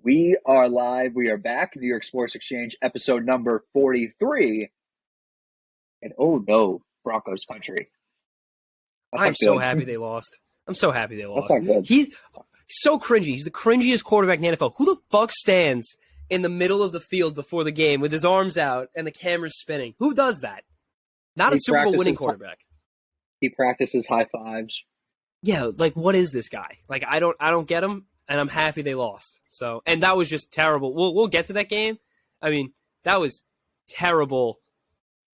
We are live. We are back. New York Sports Exchange, episode number 43. And oh no, Broncos country. That's I'm not so good. happy they lost. I'm so happy they That's lost. not good. He's so cringy. He's the cringiest quarterback in the NFL. Who the fuck stands in the middle of the field before the game with his arms out and the camera's spinning? Who does that? Not a Super Bowl winning quarterback. He practices high fives. Yeah, like what is this guy? Like I don't get him, and I'm happy they lost. So, and that was just terrible. We'll get to that game. I mean, that was terrible.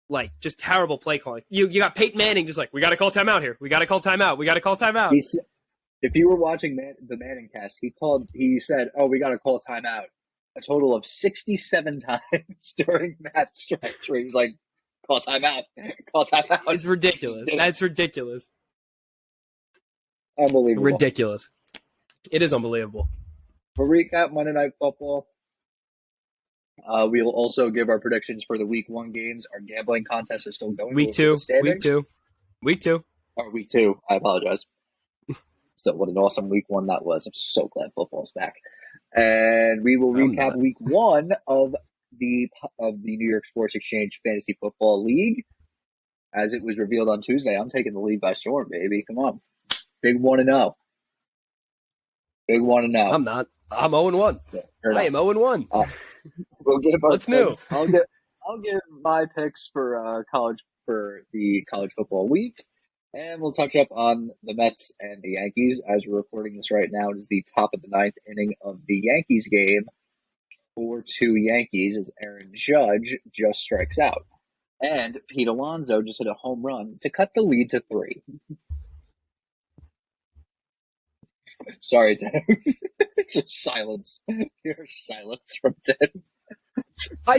Like, just terrible play calling. You got Peyton Manning just like, we got to call timeout here. We got to call timeout. We got to call timeout. If you were watching the Manning cast, he said, "Oh, we got to call timeout," a total of 67 times during that stretch where he was like, "Call timeout, call timeout." It's ridiculous. That's ridiculous. Unbelievable. Ridiculous. It is unbelievable. For recap, Monday Night Football. We will also give our predictions for the Week 1 games. Our gambling contest is still going. Week 2. Or Week 2. I apologize. So what an awesome Week 1 that was. I'm so glad football's back. And we will recap Week 1 of the New York Sports Exchange Fantasy Football League. As it was revealed on Tuesday, I'm taking the league by storm, baby. Come on. Big 1-0. Big 1-0. I'm not. I'm 0-1. Yeah, I am 0-1. We'll give our What's new? I'll give my picks for the college football week, and we'll touch up on the Mets and the Yankees. As we're recording this right now, it is the top of the ninth inning of the Yankees game. 4-2 Yankees as Aaron Judge just strikes out, and Pete Alonso just hit a home run to cut the lead to 3. Sorry, Tim. Just silence. Pure silence from Tim. I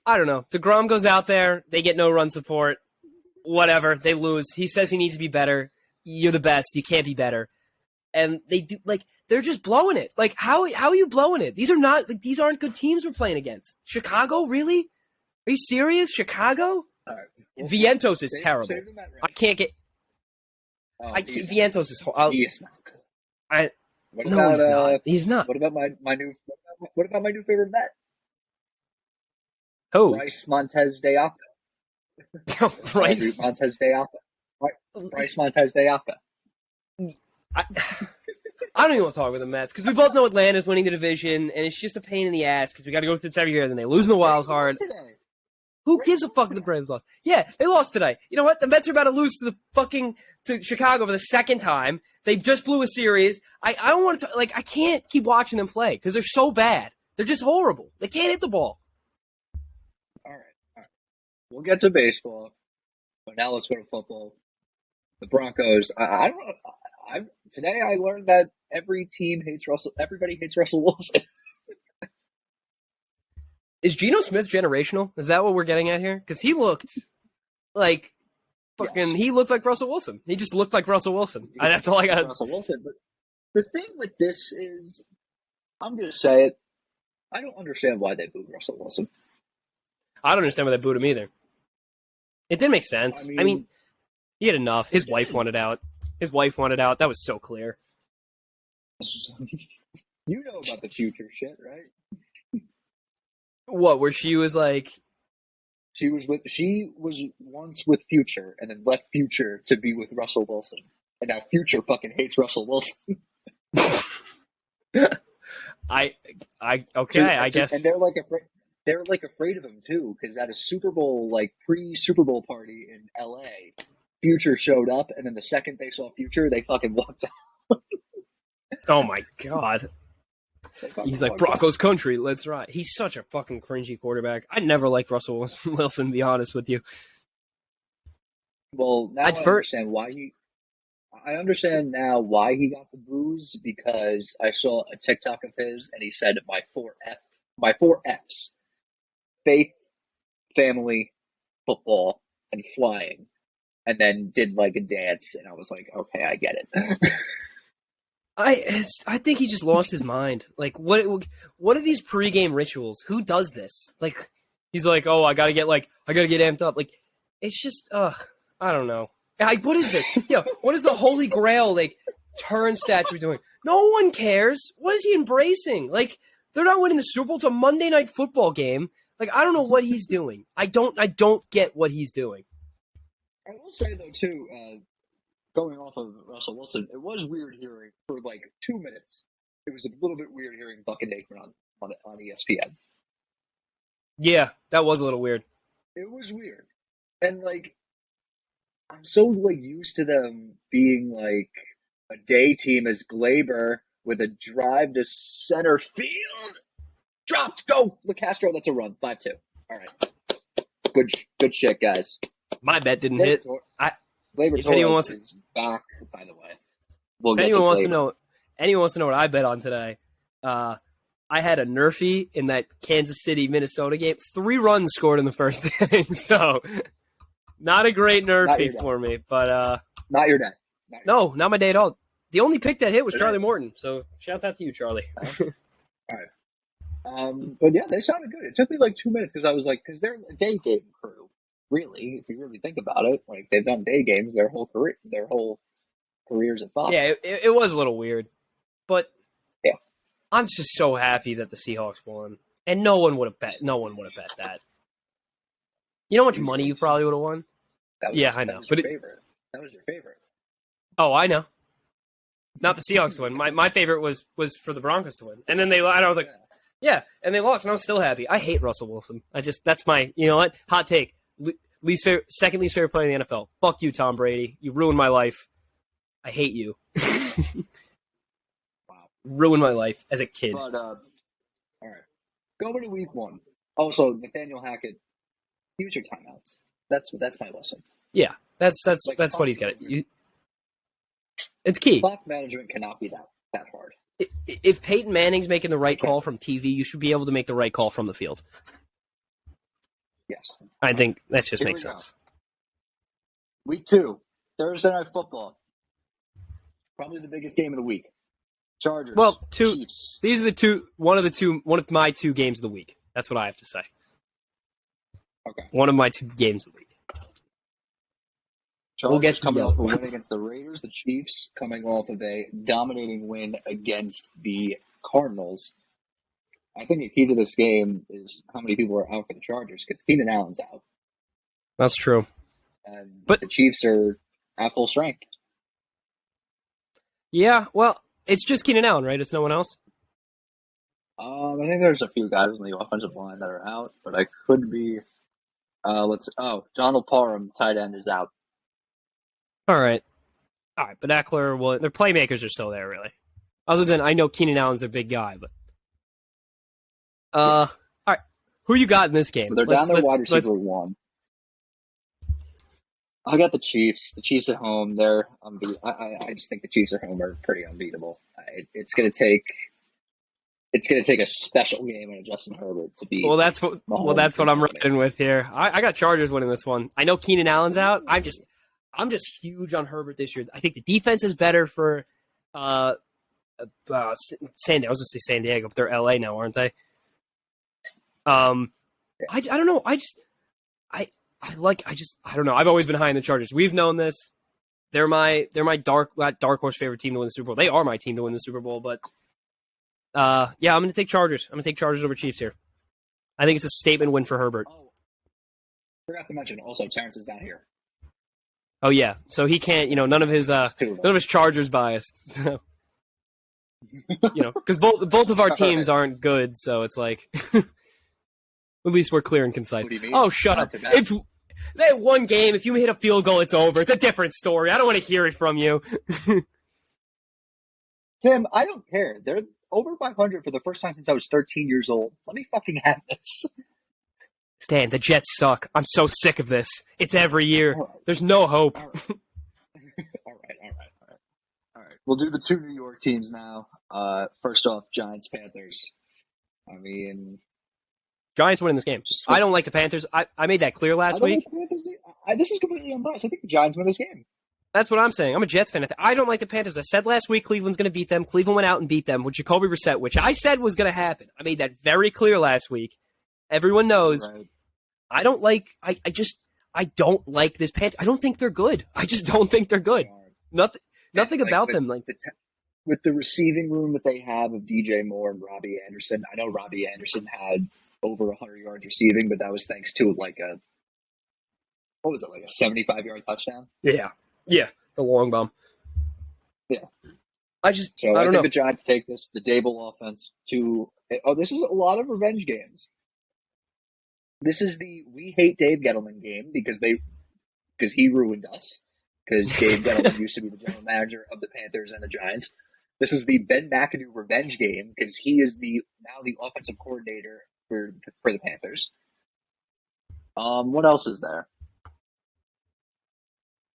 don't know. DeGrom goes out there. They get no run support. Whatever. They lose. He says he needs to be better. You're the best. You can't be better. And they do, they're just blowing it. Like, how are you blowing it? These aren't good teams we're playing against. Chicago, really? Are you serious? Chicago? All right. Vientos is terrible. I can't get... Vientos is horrible. He is not good. He's not. He's not. What about my new favorite Met? Who? Bryce Montez de Oca. Bryce Montez de Oca. Bryce Montez de Oca. I don't even want to talk with the Mets because we both know Atlanta's winning the division, and it's just a pain in the ass because we got to go through this every year. Then they lose in the wild card. Who gives a fuck if the Braves lost? Yeah, they lost today. You know what? The Mets are about to lose to Chicago for the second time. They just blew a series. I don't want to I can't keep watching them play because they're so bad. They're just horrible. They can't hit the ball. All right. We'll get to baseball, but now let's go to football. The Broncos. Today I learned that everybody hates Russell Wilson. Is Geno Smith generational? Is that what we're getting at here? Because he looked like he looked like Russell Wilson. He just looked like Russell Wilson. That's all I got. Russell Wilson. But the thing with this is, I'm going to say it, I don't understand why they booed Russell Wilson. I don't understand why they booed him either. It didn't make sense. I mean he had enough. His wife wanted out. That was so clear. You know about the future shit, right? What, where she was like... She was once with Future and then left Future to be with Russell Wilson. And now Future fucking hates Russell Wilson. I guess. And they're afraid of him too, because at a Super Bowl, pre-Super Bowl party in LA, Future showed up, and then the second they saw Future, they fucking walked out. Oh my God. He's like, Broncos country, let's ride. He's such a fucking cringy quarterback. I never liked Russell Wilson, to be honest with you. Well, now I understand now why he got the boos, because I saw a TikTok of his, and he said my four Fs: faith, family, football, and flying, and then did a dance, and I was like, okay, I get it. I think he just lost his mind. What are these pregame rituals? Who does this? He's like, oh, I gotta get amped up. It's just, I don't know. What is this? What is the holy grail? turn statue doing? No one cares. What is he embracing? Like, they're not winning the Super Bowl. It's a Monday Night Football game. Like, I don't know what he's doing. I don't get what he's doing. I will say though too, going off of Russell Wilson, it was weird hearing for like 2 minutes. It was a little bit weird hearing Buck and Aikman on ESPN. Yeah, that was a little weird. It was weird, and like I'm so like used to them being like a day team as Glaber with a drive to center field, dropped, go, LeCastro. That's a run, 5-2. All right, good shit, guys. My bet didn't hit. Glaber Torres is back, by the way. If anyone wants to know what I bet on today, I had a Nerfy in that Kansas City Minnesota game. 3 runs scored in the first inning, so not a great Nerfy for me. But not your day. No, not my day at all. The only pick that hit was Charlie Morton. So shouts out to you, Charlie. All right. But yeah, they sounded good. It took me like 2 minutes because I was like, because they're a day game crew. Really, if you really think about it, like they've done day games their whole careers at Fox. Yeah, it was a little weird, but yeah, I'm just so happy that the Seahawks won, and no one would have bet that. You know how much money you probably would have won? I know. But that was your favorite. Oh, I know. Not the Seahawks to win. My favorite was for the Broncos to win, and then and I was like, yeah, and they lost, and I was still happy. I hate Russell Wilson. That's my what hot take. Second least favorite player in the NFL. Fuck you, Tom Brady. You ruined my life. I hate you. Wow. Ruined my life as a kid. But, all right. Going to week 1. Also, Nathaniel Hackett, use your timeouts. That's my lesson. Yeah, that's what he's got. It's key. Clock management cannot be that hard. If Peyton Manning's making the right call from TV, you should be able to make the right call from the field. Yes. I think that just makes sense. Week 2, Thursday Night Football. Probably the biggest game of the week. Chargers. Well, Chiefs. These are one of my 2 games of the week. That's what I have to say. Okay. One of my 2 games of the week. Chargers coming off a win against the Raiders. The Chiefs coming off of a dominating win against the Cardinals. I think the key to this game is how many people are out for the Chargers, because Keenan Allen's out. That's true. But the Chiefs are at full strength. Yeah, well, it's just Keenan Allen, right? It's no one else? I think there's a few guys on the offensive line that are out, but I could be... Donald Parham, tight end, is out. All right, but Eckler, their playmakers are still there, really. Other than, I know Keenan Allen's their big guy, but... All right. Who you got in this game? So they're down their wide receiver 1. I got the Chiefs. The Chiefs at home. They're I just think the Chiefs at home are pretty unbeatable. It's gonna take a special game and a Justin Herbert to beat. That's what I'm riding with here. I got Chargers winning this one. I know Keenan Allen's out. I'm just huge on Herbert this year. I think the defense is better for I was gonna say San Diego, but they're LA now, aren't they? I don't know. I don't know. I've always been high in the Chargers. We've known this. They're my dark horse favorite team to win the Super Bowl. They are my team to win the Super Bowl, but I'm going to take Chargers. I'm going to take Chargers over Chiefs here. I think it's a statement win for Herbert. Oh, forgot to mention also Terrence is not here. Oh yeah, so he can't. None of his Chargers biased. So. Because both of our teams aren't good, so it's like at least we're clear and concise. Oh, shut up! It's they one game. If you hit a field goal, it's over. It's a different story. I don't want to hear it from you. Tim, I don't care. They're over 500 for the first time since I was 13 years old. Let me fucking have this. Stan, the Jets suck. I'm so sick of this. It's every year. Right. There's no hope. All right. We'll do the 2 New York teams now. First off, Giants, Panthers. I mean... Giants winning this game. I don't like the Panthers. I made that clear last week. This is completely unbiased. I think the Giants win this game. That's what I'm saying. I'm a Jets fan. I don't like the Panthers. I said last week Cleveland's going to beat them. Cleveland went out and beat them with Jacoby Brissett, which I said was going to happen. I made that very clear last week. Everyone knows. Right. I don't like this Panthers. I don't think they're good. I just don't think they're good. Nothing. Nothing like about them. Like, with the receiving room that they have of DJ Moore and Robbie Anderson. I know Robbie Anderson had over 100 yards receiving, but that was thanks to like a what was it, like a 75-yard touchdown? yeah, the long bomb. Yeah. I I don't think know. the Giants take the Dable offense to. Oh, this is a lot of revenge games. This is the we hate Dave Gettleman game because he ruined us. Because Dave Gettleman used to be the general manager of the Panthers and the Giants. This is the Ben McAdoo revenge game because he is now the offensive coordinator for the Panthers. What else is there?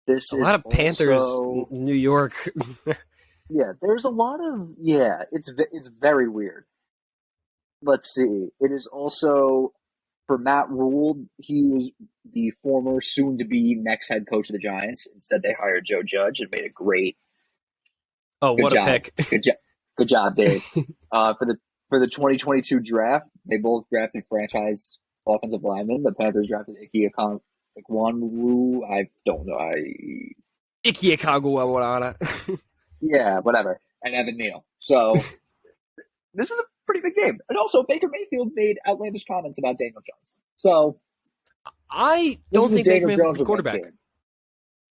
This A is lot of Panthers, also, New York. yeah. There's a lot of It's very weird. Let's see. It is also for Matt Rule. He was the former, soon-to-be next head coach of the Giants. Instead, they hired Joe Judge and made a great. Oh, Good what job. a pick! Good job, Dave. For the 2022 draft, they both drafted franchise offensive linemen. The Panthers drafted Ikwonu. I don't know. Ike Akaguawana. Yeah, whatever. And Evan Neal. So this is a pretty big game. And also, Baker Mayfield made outlandish comments about Daniel Jones. So I don't think Baker Mayfield's a good quarterback.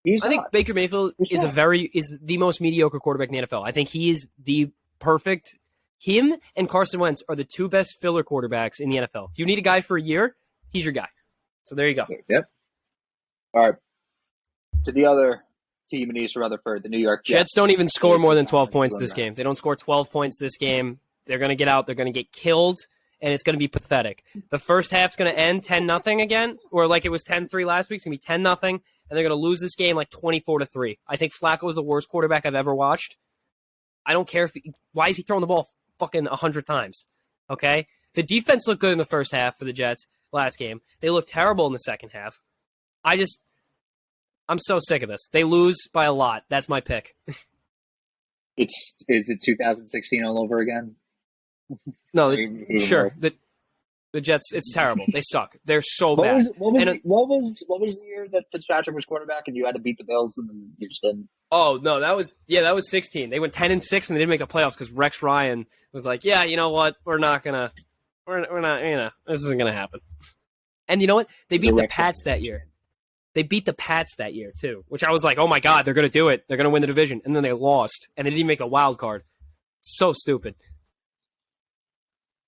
I think Baker Mayfield is the most mediocre quarterback in the NFL. I think he is the perfect. Him and Carson Wentz are the two best filler quarterbacks in the NFL. If you need a guy for a year, he's your guy. So there you go. Yep. All right. To the other team in East Rutherford, the New York Jets. Jets don't even score more than 12 points this game. They don't score 12 points this game. They're going to get out. They're going to get killed, and it's going to be pathetic. The first half's going to end 10-0 again, or like it was 10-3 last week. It's going to be 10-0, and they're going to lose this game like 24-3. I think Flacco is the worst quarterback I've ever watched. I don't care why is he throwing the ball fucking 100 times, okay? The defense looked good in the first half for the Jets last game. They looked terrible in the second half. I'm so sick of this. They lose by a lot. That's my pick. Is it 2016 all over again? No, sure. The Jets, it's terrible. They suck. They're so bad. What was the year that Fitzpatrick was quarterback and you had to beat the Bills and then you just didn't? Oh no, that was 16. They went 10-6 and they didn't make the playoffs because Rex Ryan was like, yeah, you know what, we're not, this isn't gonna happen. And you know what? They beat the Pats that year. They beat the Pats that year too, which I was like, oh my god, they're gonna do it. They're gonna win the division, and then they lost, and they didn't even make the wild card. It's so stupid.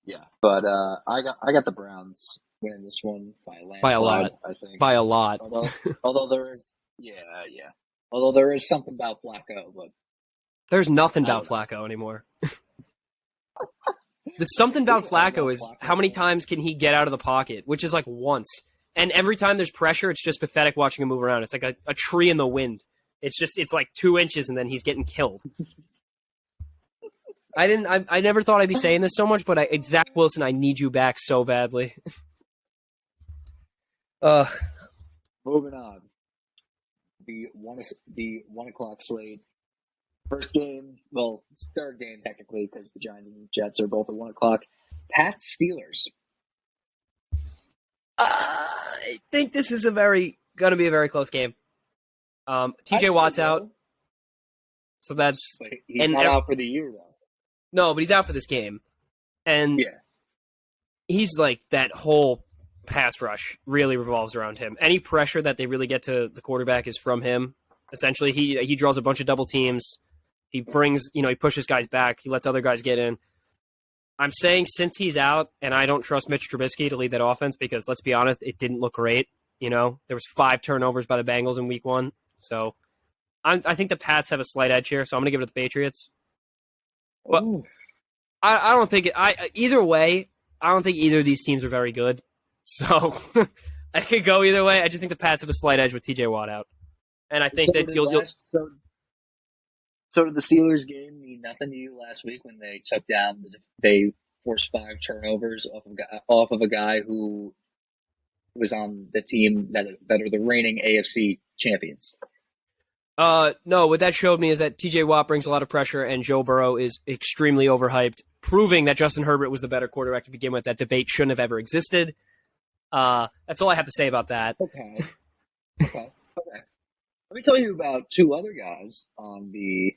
Yeah, but I got the Browns winning this one by a landslide. By a lot, I think. By a lot. Although there is, yeah. Although there is something about Flacco, but there's nothing about Flacco anymore. The something about Flacco is how many times can he get out of the pocket, which is like once. And every time there's pressure, it's just pathetic watching him move around. It's like a tree in the wind. It's like 2 inches and then he's getting killed. I never thought I'd be saying this so much, but Zach Wilson, I need you back so badly. Moving on. The 1 o'clock slate. First game, well, it's third game technically because the Giants and the Jets are both at 1 o'clock. Pats Steelers. I think this is going to be a very close game. TJ Watt's out, so that's he's not out for the year though. No, but he's out for this game, and he's like that whole pass rush really revolves around him. Any pressure that they really get to the quarterback is from him. Essentially, he draws a bunch of double teams. He brings, he pushes guys back. He lets other guys get in. I'm saying since he's out, and I don't trust Mitch Trubisky to lead that offense because, let's be honest, it didn't look great. There was 5 turnovers by the Bengals in week 1. So I think the Pats have a slight edge here, so I'm going to give it to the Patriots. But I don't think either way, I don't think either of these teams are very good. So I could go either way. I just think the Pats have a slight edge with TJ Watt out. And I think So did the Steelers game mean nothing to you last week when they forced 5 turnovers off of a guy who was on the team that are the reigning AFC champions? No, what that showed me is that TJ Watt brings a lot of pressure and Joe Burrow is extremely overhyped, proving that Justin Herbert was the better quarterback to begin with. That debate shouldn't have ever existed. That's all I have to say about that. Okay. Let me tell you about two other guys on the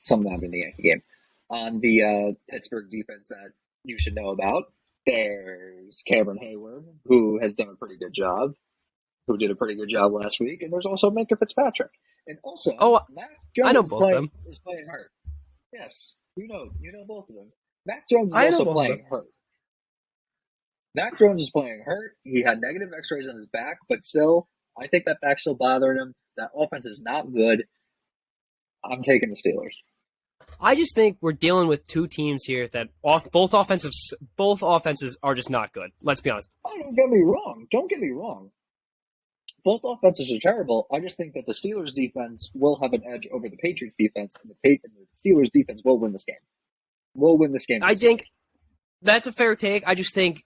some of them in the Yankee game on the Pittsburgh defense that you should know about. There's Cameron Hayward, who has done a pretty good job, who did a pretty good job last week, and there's also Minka Fitzpatrick, and also Oh, Mac I know Jones both of them. is playing hurt. Yes, you know both of them. Mac Jones is I know also both of them. playing hurt. Mac Jones is playing hurt. He had negative X-rays on his back, but still, I think that back's still bothering him. That offense is not good. I'm taking the Steelers. I just think we're dealing with two teams here that both offenses are just not good. Let's be honest. Oh, don't get me wrong. Don't get me wrong. Both offenses are terrible. I just think that the Steelers defense will have an edge over the Patriots defense, and the Steelers defense will win this game. Will win this game. I think that's a fair take. I just think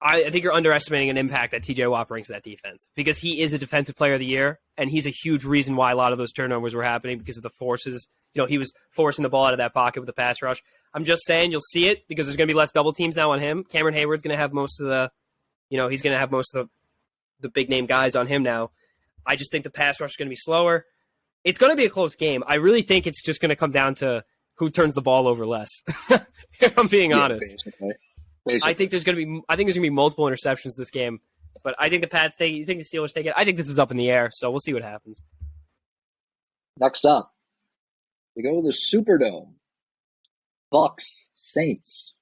I think you're underestimating an impact that TJ Watt brings to that defense because he is a defensive player of the year, and he's a huge reason why a lot of those turnovers were happening because of the forces. You know, he was forcing the ball out of that pocket with the pass rush. I'm just saying you'll see it because there's going to be less double teams now on him. Cameron Hayward's going to have most of the, he's going to have most of the big name guys on him now. I just think the pass rush is going to be slower. It's going to be a close game. I really think it's just going to come down to who turns the ball over less. If I'm being honest. Basically. I think there's going to be multiple interceptions this game, but I think the Pats take it. You think the Steelers take it? I think this is up in the air, so we'll see what happens. Next up, we go to the Superdome. Bucks Saints.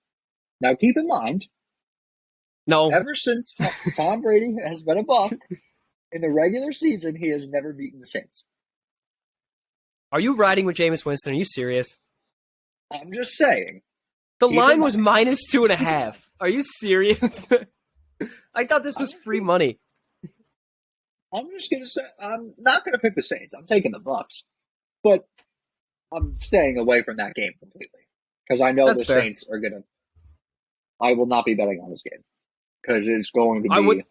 Now keep in mind, ever since Tom Brady has been a Buck in the regular season, he has never beaten the Saints. Are you riding with Jameis Winston? Are you serious? I'm just saying. The line was -2.5. Are you serious? I thought this was free money. I'm just going to say, I'm not going to pick the Saints. I'm taking the Bucks. But I'm staying away from that game completely. Because I know That's the fair. Saints are going to... I will not be betting on this game. Because it's going to be...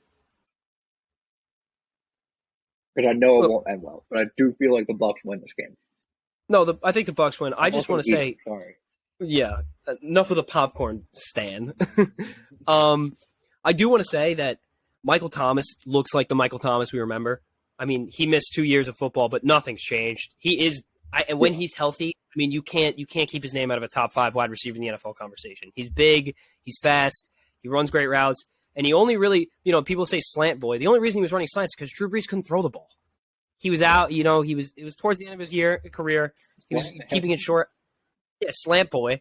Because I know it won't end well. But I do feel like the Bucks win this game. No, I think the Bucks win. I just want to say... Sorry. Yeah, enough of the popcorn stan. I do want to say that Michael Thomas looks like the Michael Thomas we remember. I mean, he missed 2 years of football, but nothing's changed. He is, and when he's healthy, I mean, you can't keep his name out of a top 5 wide receiver in the NFL conversation. He's big, he's fast, he runs great routes, and he only really, people say slant boy. The only reason he was running slants is because Drew Brees couldn't throw the ball. He was out, it was towards the end of his career. He was keeping it short. Yeah, slant boy.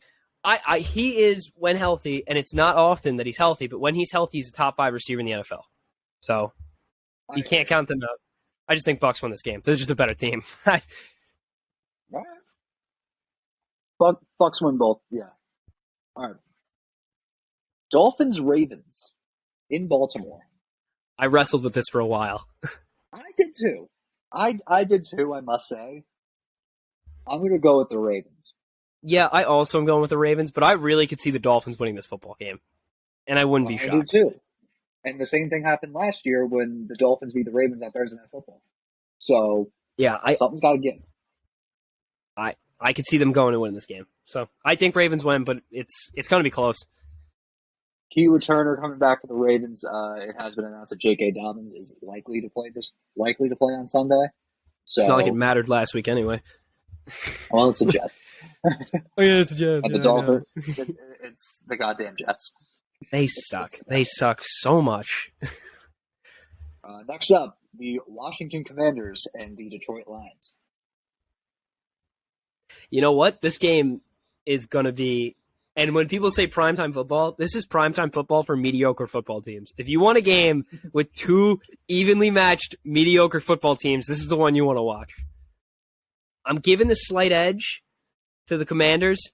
He is when healthy, and it's not often that he's healthy, but when he's healthy, he's a top 5 receiver in the NFL. So you can't count them out. I just think Bucks won this game. They're just a better team. Bucks win both. Yeah. All right. Dolphins Ravens in Baltimore. I wrestled with this for a while. I did too. I did too. I must say. I'm going to go with the Ravens. Yeah, I also am going with the Ravens, but I really could see the Dolphins winning this football game, and I wouldn't be shocked. I do too. And the same thing happened last year when the Dolphins beat the Ravens on Thursday Night Football. So yeah, something's got to give. I could see them going and winning this game. So I think Ravens win, but it's going to be close. Key returner coming back for the Ravens. It has been announced that J.K. Dobbins is likely to play on Sunday. So it's not like it mattered last week anyway. Well, it's the Jets. Oh yeah, it's the Jets. And the Dolphins. It's the goddamn Jets. They suck. They suck so much. Next up, the Washington Commanders and the Detroit Lions. You know what? This game is going to be... And when people say primetime football, this is primetime football for mediocre football teams. If you want a game with two evenly matched mediocre football teams, this is the one you want to watch. I'm giving the slight edge to the Commanders,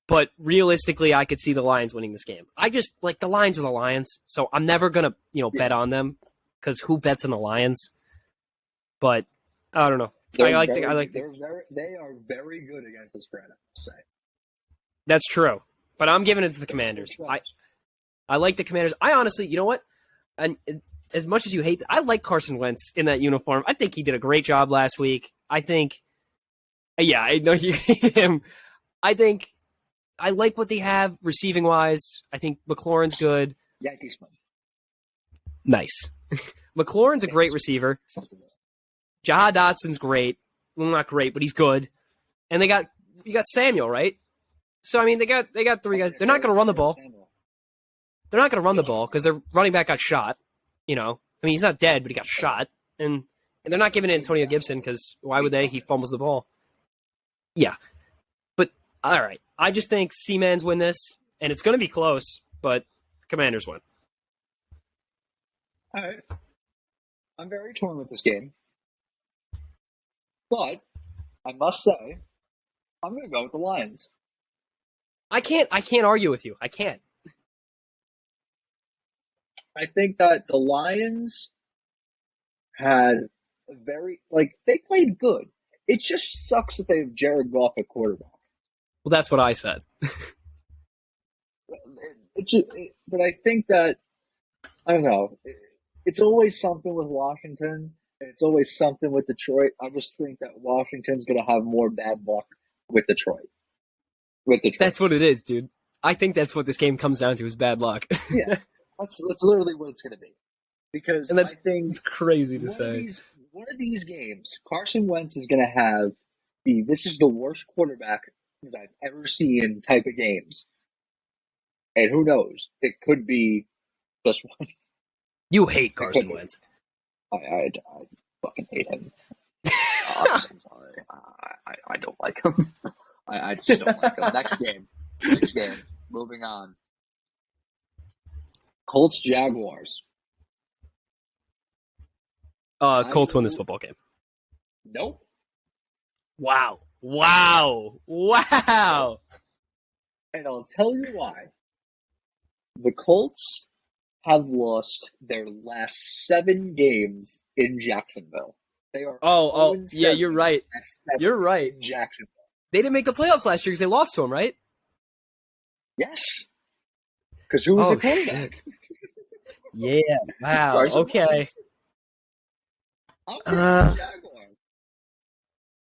but realistically, I could see the Lions winning this game. I just like the Lions are the Lions, so I'm never gonna bet on them because who bets on the Lions? But I don't know. They are very good against the spread. I will say that's true, but I'm giving it to the Commanders. I like the Commanders. I honestly, you know what? And as much as you hate, I like Carson Wentz in that uniform. I think he did a great job last week. I think, yeah, I know you hate him. I think I like what they have receiving wise. I think McLaurin's good. Yankees win. Nice. McLaurin's a great receiver. Jaha Dotson's great. Well, not great, but he's good. And you got Samuel, right? So I mean, they got 3 guys. They're not going to run the ball. They're not going to run the ball because their running back got shot. I mean, he's not dead, but he got shot, and they're not giving it to Antonio Gibson because why would they? He fumbles the ball. Yeah, but all right. I just think Seamans win this, and it's going to be close, but Commanders win. All right. I'm very torn with this game, but I must say, I'm going to go with the Lions. I can't argue with you. I can't. I think that the Lions had they played good. It just sucks that they have Jared Goff at quarterback. Well, that's what I said. But I think that, I don't know, it's always something with Washington, and it's always something with Detroit. I just think that Washington's going to have more bad luck with Detroit. That's what it is, dude. I think that's what this game comes down to is bad luck. Yeah, that's literally what it's going to be. Because and I think it's crazy to say. One of these games, Carson Wentz is going to have this is the worst quarterback that I've ever seen type of games. And who knows? It could be this one. You hate Carson Wentz. I fucking hate him. I'm so sorry. I don't like him. I just don't like him. Next game. Moving on. Colts Jaguars. Colts win this football game. Nope. Wow. And I'll tell you why. The Colts have lost their last 7 games in Jacksonville. They are yeah, you're right. You're right. In Jacksonville. They didn't make the playoffs last year because they lost to them, right? Yes. Because who was the quarterback? Yeah. Wow. Okay.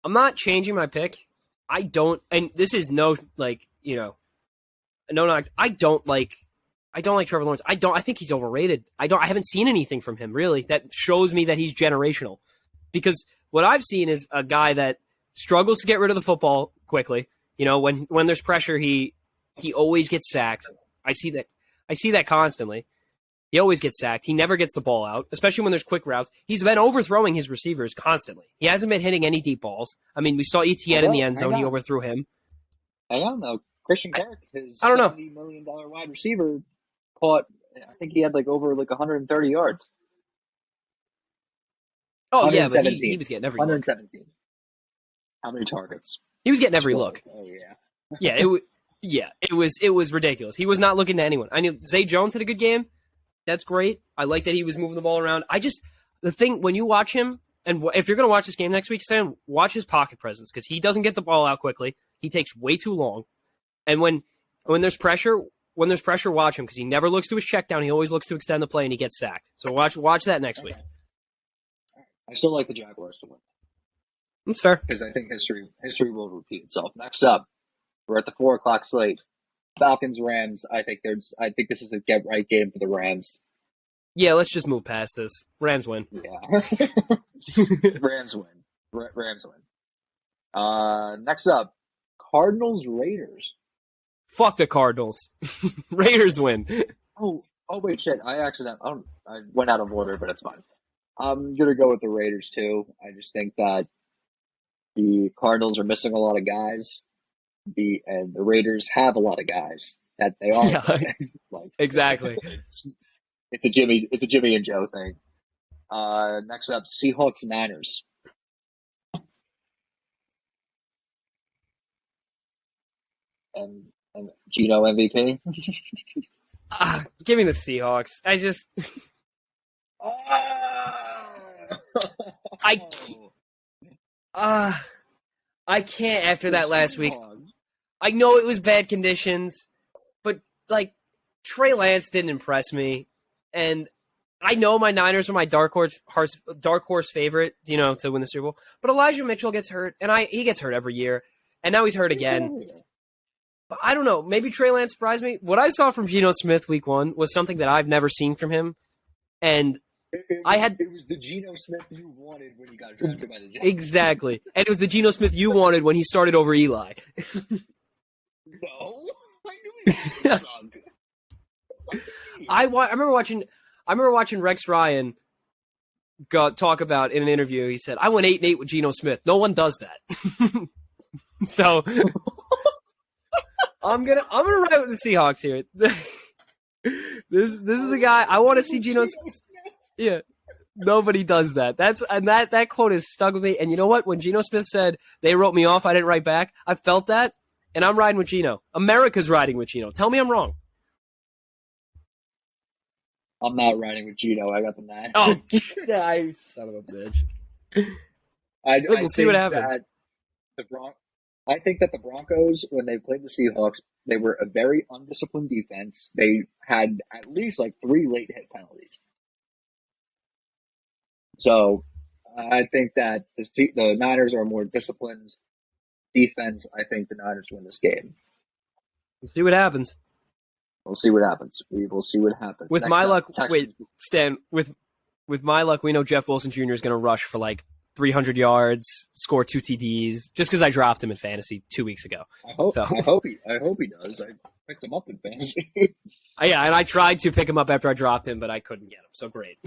I'm not changing my pick. I don't, and this is no I don't like Trevor Lawrence. I think he's overrated. I haven't seen anything from him really that shows me that he's generational. Because what I've seen is a guy that struggles to get rid of the football quickly. When there's pressure, he always gets sacked. I see that constantly. He always gets sacked. He never gets the ball out, especially when there's quick routes. He's been overthrowing his receivers constantly. He hasn't been hitting any deep balls. I mean, we saw ETN in the end zone. He overthrew him. I don't know. Christian Kirk, his I don't know. $70 million wide receiver, caught, I think he had over 130 yards. Oh, yeah, but he was getting every 117. Look. How many targets? He was getting every look. Oh, yeah. It was ridiculous. He was not looking to anyone. I knew Zay Jones had a good game. That's great. I like that he was moving the ball around. The thing, when you watch him, and if you're going to watch this game next week, Sam, watch his pocket presence because he doesn't get the ball out quickly. He takes way too long. And when there's pressure, watch him because he never looks to his check down. He always looks to extend the play and he gets sacked. So watch that next week. I still like the Jaguars to win. That's fair. Because I think history will repeat itself. Next up, we're at the 4:00 slate. Falcons Rams. I think this is a get right game for the Rams. Yeah, let's just move past this. Rams win. Yeah. Rams win. Rams win. Next up, Cardinals Raiders. Fuck the Cardinals. Raiders win. Oh wait, shit. I went out of order, but it's fine. I'm gonna go with the Raiders too. I just think that the Cardinals are missing a lot of guys. And the Raiders have a lot of guys that they are. Yeah, exactly. It's a Jimmy and Joe thing. Next up, Seahawks Niners. And Gino MVP. Give me the Seahawks. I can't after that last week. I know it was bad conditions, but Trey Lance didn't impress me, and I know my Niners are my dark horse favorite, to win the Super Bowl. But Elijah Mitchell gets hurt, and he gets hurt every year, and now he's hurt again. But I don't know. Maybe Trey Lance surprised me. What I saw from Geno Smith week 1 was something that I've never seen from him. And it was the Geno Smith you wanted when you got drafted by the Giants. Exactly. And it was the Geno Smith you wanted when he started over Eli. No, I knew he was sunk. I remember watching Rex Ryan talk about in an interview. He said, "I went 8-8 with Geno Smith. No one does that." So I'm gonna ride with the Seahawks here. This is a guy I want to see Geno Smith. Yeah. Nobody does that. That quote is stuck with me. And you know what? When Geno Smith said they wrote me off, I didn't write back. I felt that, and I'm riding with Geno. America's riding with Geno. Tell me I'm wrong. I'm not riding with Geno. I got the 9. Oh, son of a bitch. We'll see what happens. I think that the Broncos, when they played the Seahawks, they were a very undisciplined defense. They had at least like 3 late hit penalties. So I think that the Niners are a more disciplined defense. I think the Niners win this game. We'll see what happens. We'll see what happens. We will see what happens. With my luck, wait, Stan, with my luck, we know Jeff Wilson Jr. is going to rush for like 300 yards, score 2 TDs, just because I dropped him in fantasy 2 weeks ago. I hope he does. I picked him up in fantasy. Yeah, and I tried to pick him up after I dropped him, but I couldn't get him. So great.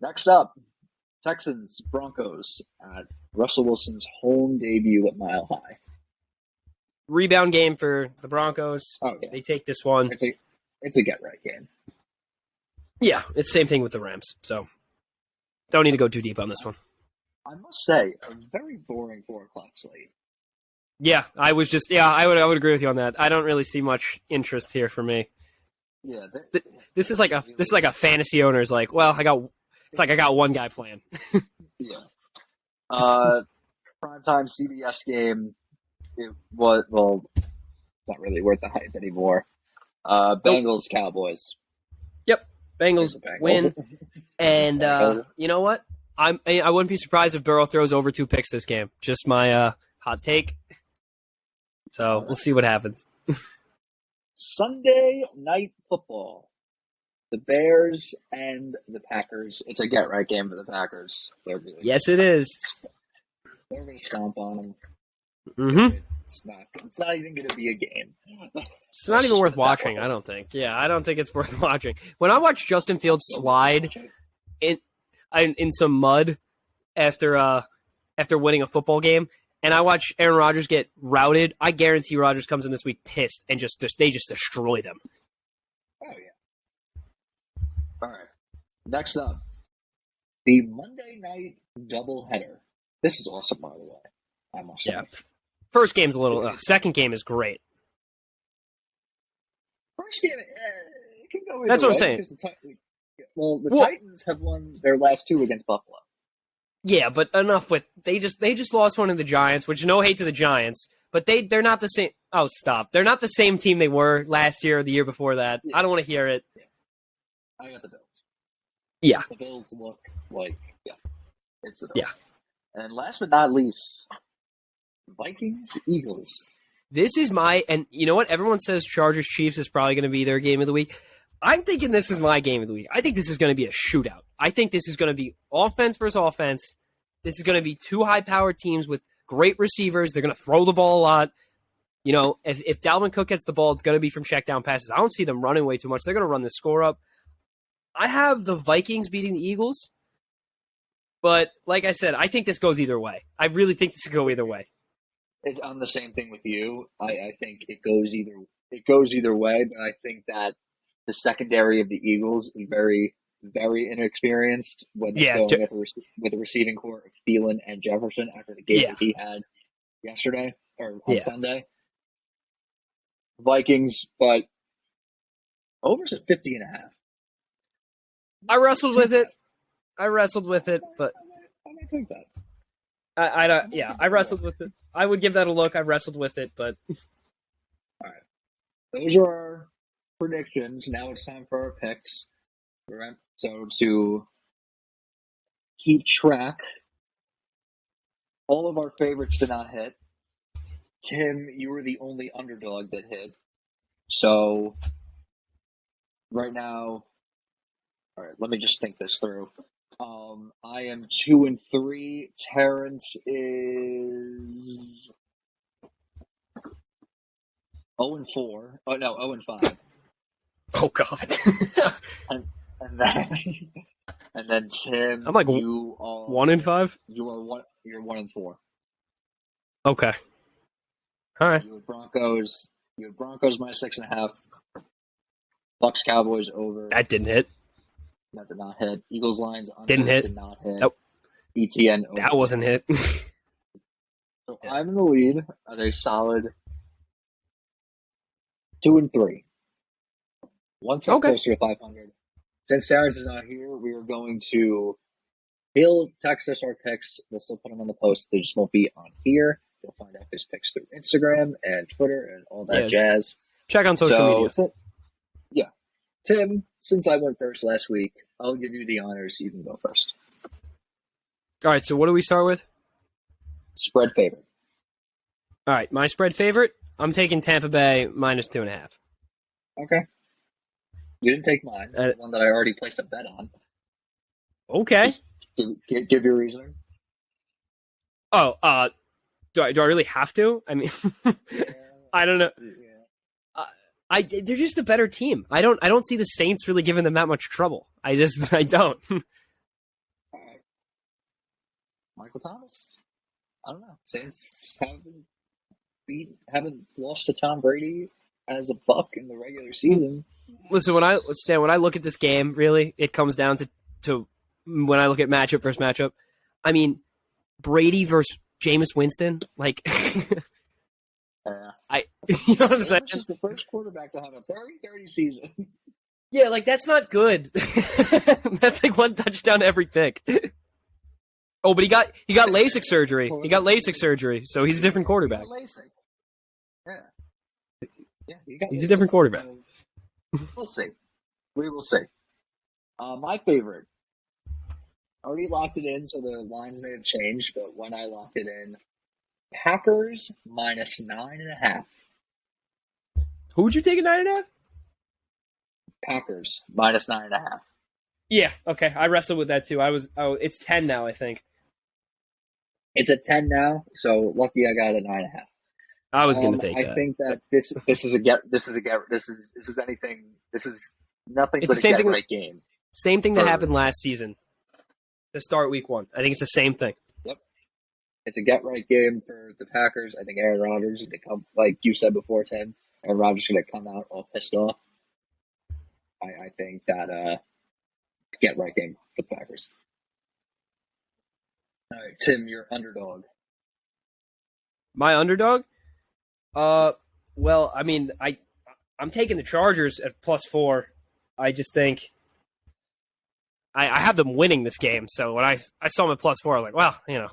Next up, Texans Broncos at Russell Wilson's home debut at Mile High. Rebound game for the Broncos. Oh, yeah. They take this one. It's a get-right game. Yeah, it's the same thing with the Rams. So don't need to go too deep on this one. I must say, a very boring 4 o'clock slate. Yeah, I would agree with you on that. I don't really see much interest here for me. Yeah, this is like a fantasy owner's like, well, I got one guy playing. Yeah. Primetime CBS game. It's not really worth the hype anymore. Bengals Cowboys. Yep, Bengals win. And you know what? I wouldn't be surprised if Burrow throws over 2 picks this game. Just my hot take. So we'll see what happens. Sunday Night Football. The Bears and the Packers. It's a get-right game for the Packers. Yes, it is. They're going to stomp on them. Mm-hmm. It's not even going to be a game. It's not even worth watching, I don't think. Yeah, I don't think it's worth watching. When I watched Justin Fields slide in some mud after winning a football game, and I watched Aaron Rodgers get routed, I guarantee Rodgers comes in this week pissed and they just destroy them. Oh, yeah. All right. Next up, the Monday night doubleheader. This is awesome, by the way. I must say. Yeah. First game's a little. Second game is great. First game, it can go either That's what way I'm saying. The Titans have won their last 2 against Buffalo. Yeah, but enough with they just lost one to the Giants, which no hate to the Giants, but they're not the same. Oh, stop! They're not the same team they were last year or the year before that. Yeah. I don't want to hear it. Yeah. I got the Bills. Yeah, the Bills look like it's the Bills. Yeah, and last but not least, Vikings Eagles. This is and you know what? Everyone says Chargers Chiefs is probably going to be their game of the week. I'm thinking this is my game of the week. I think this is going to be a shootout. I think this is going to be offense versus offense. This is going to be 2 high-powered teams with great receivers. They're going to throw the ball a lot. You know, if Dalvin Cook gets the ball, it's going to be from check down passes. I don't see them running way too much. They're going to run the score up. I have the Vikings beating the Eagles. But like I said, I think this goes either way. I really think this could go either way. I'm the same thing with you. I think it goes either way, but I think that the secondary of the Eagles is very, very inexperienced when they're going with a receiving core of Thielen and Jefferson after the game that he had yesterday or on Sunday. Vikings, but over's at 50.5. I wrestled with it, but I might take that. I don't. Yeah, I wrestled with it. I would give that a look. I wrestled with it, but all right. Those are our predictions. Now it's time for our picks. So to keep track, all of our favorites did not hit. Tim, you were the only underdog that hit. So right now, All right, let me just think this through. I am 2-3. Terrence is 0-4. Oh no, 0-5. Oh God. And then and then Tim, I'm like you are 1-5. You're 1-4. Okay. All right. You have Broncos. You have Broncos minus 6.5. Bucks Cowboys over. That didn't hit. That did not hit. Eagles Lions under. Didn't hit. Did not hit. Nope. ETN over. That wasn't hit. So I'm in the lead at a solid 2-3. One step closer to 500. Since Terrence is not here, we are going to. He'll text us our picks. We'll still put them on the post. They just won't be on here. You'll find out his picks through Instagram and Twitter and all that jazz. Check on social media. Yeah. Tim, since I went first last week, I'll give you the honors. You can go first. All right, so what do we start with? Spread favorite. All right, my spread favorite, I'm taking Tampa Bay minus 2.5. Okay. You didn't take mine. The one that I already placed a bet on. Okay. Give your reasoning. Oh, do I really have to? I mean, I don't know. They're just a better team. I don't see the Saints really giving them that much trouble. I don't. Michael Thomas. I don't know. Saints haven't lost to Tom Brady as a Buck in the regular season. Listen, when I look at this game, really, it comes down to when I look at matchup versus matchup. I mean, Brady versus Jameis Winston, like, you know what I'm saying? This is the first quarterback to have a 30-30 season. Yeah, like that's not good. That's like one touchdown every pick. Oh, but he got LASIK surgery. He got LASIK surgery, so he's a different quarterback. LASIK. Yeah. He's a different quarterback. We'll see. We will see. My favorite. Already locked it in, so the lines may have changed, but when I locked it in, Packers minus 9.5. Who would you take at 9.5? Packers minus 9.5. Yeah, okay. I wrestled with that too. It's 10 now, I think. It's at 10 now, so lucky I got a 9.5. I was going to take that. I think that this is nothing but a get-right game. Same thing that happened last season to start week 1. I think it's the same thing. Yep. It's a get-right game for the Packers. I think Aaron Rodgers is going to come, like you said before, Tim, Aaron Rodgers is going to come out all pissed off. I think that get-right game for the Packers. All right, Tim, your underdog. My underdog? Well, I mean, I'm taking the Chargers at +4. I just think I have them winning this game. So when I saw them at +4, I was like, well, you know.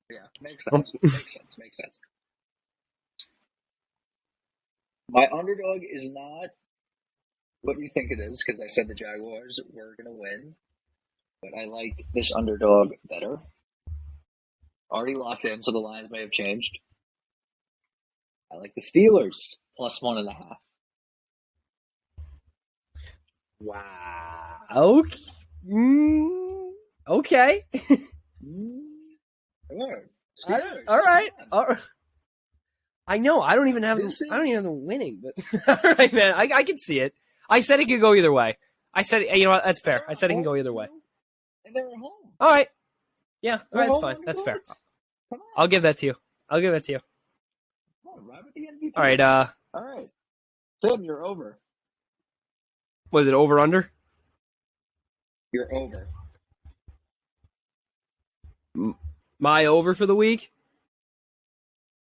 Yeah, makes sense. My underdog is not what you think it is, because I said the Jaguars were going to win. But I like this underdog better. Already locked in, so the lines may have changed. I like the Steelers plus 1.5. Wow. Okay. All right. I know. I don't even have them winning, but all right, man. I can see it. I said it could go either way. I said, you know what? That's fair. I said it can go either way. And they're at home. All right. Yeah. All right. That's fine. That's fair. I'll give that to you. All right. All right. Tim, you're over. Was it over under? You're over. My over for the week?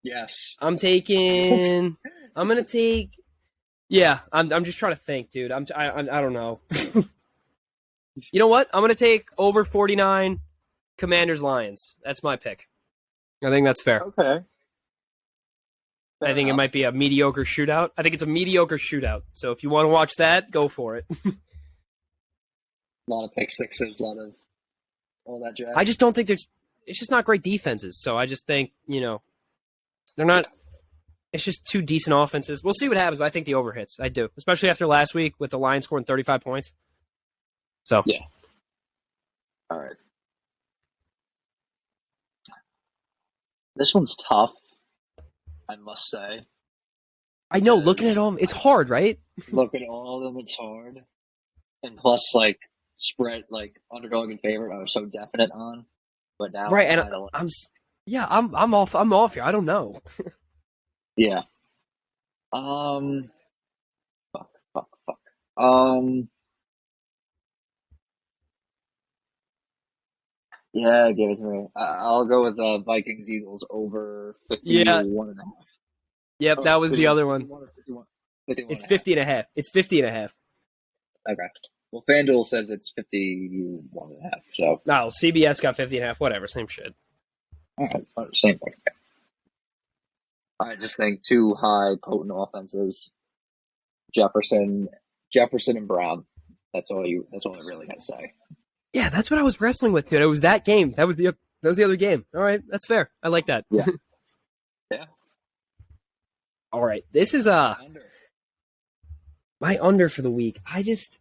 Yes. I'm gonna take. Yeah, I'm just trying to think, dude. I don't know. You know what? I'm gonna take over 49. Commanders Lions. That's my pick. I think that's fair. Okay. I think it might be a mediocre shootout. I think it's a mediocre shootout. So if you want to watch that, go for it. A lot of pick sixes, a lot of all that jazz. I just don't think it's just not great defenses. So I just think, they're not. It's just two decent offenses. We'll see what happens, but I think the over hits. I do, especially after last week with the Lions scoring 35 points. So Yeah. All right. This one's tough, I must say. I know, looking at them, it's hard, right? Look at all of them, it's hard. And plus, like, spread, like, underdog and favorite, I was so definite on. But now Right, I'm and kind of like, I'm off here. I don't know. yeah. Fuck, fuck, fuck. Um, yeah, give it to me. I'll go with Vikings Eagles over Yeah, 51 and a half. yep, Or that was the 51, other one. 51 or 51, 51 It's and a half. 50 and a half. It's 50 and a half. Okay. Well, FanDuel says it's 51 and a half. So, No, CBS got 50 and a half. Whatever, same shit. all right, same thing. I just think two high, potent offenses. Jefferson, Jefferson and Brown. That's all you. That's all I really got to say. Yeah, that's what I was wrestling with, dude. It was that game. That was the other game. All right, that's fair. I like that. Yeah. Yeah. All right, this is Under. my under for the week. I just,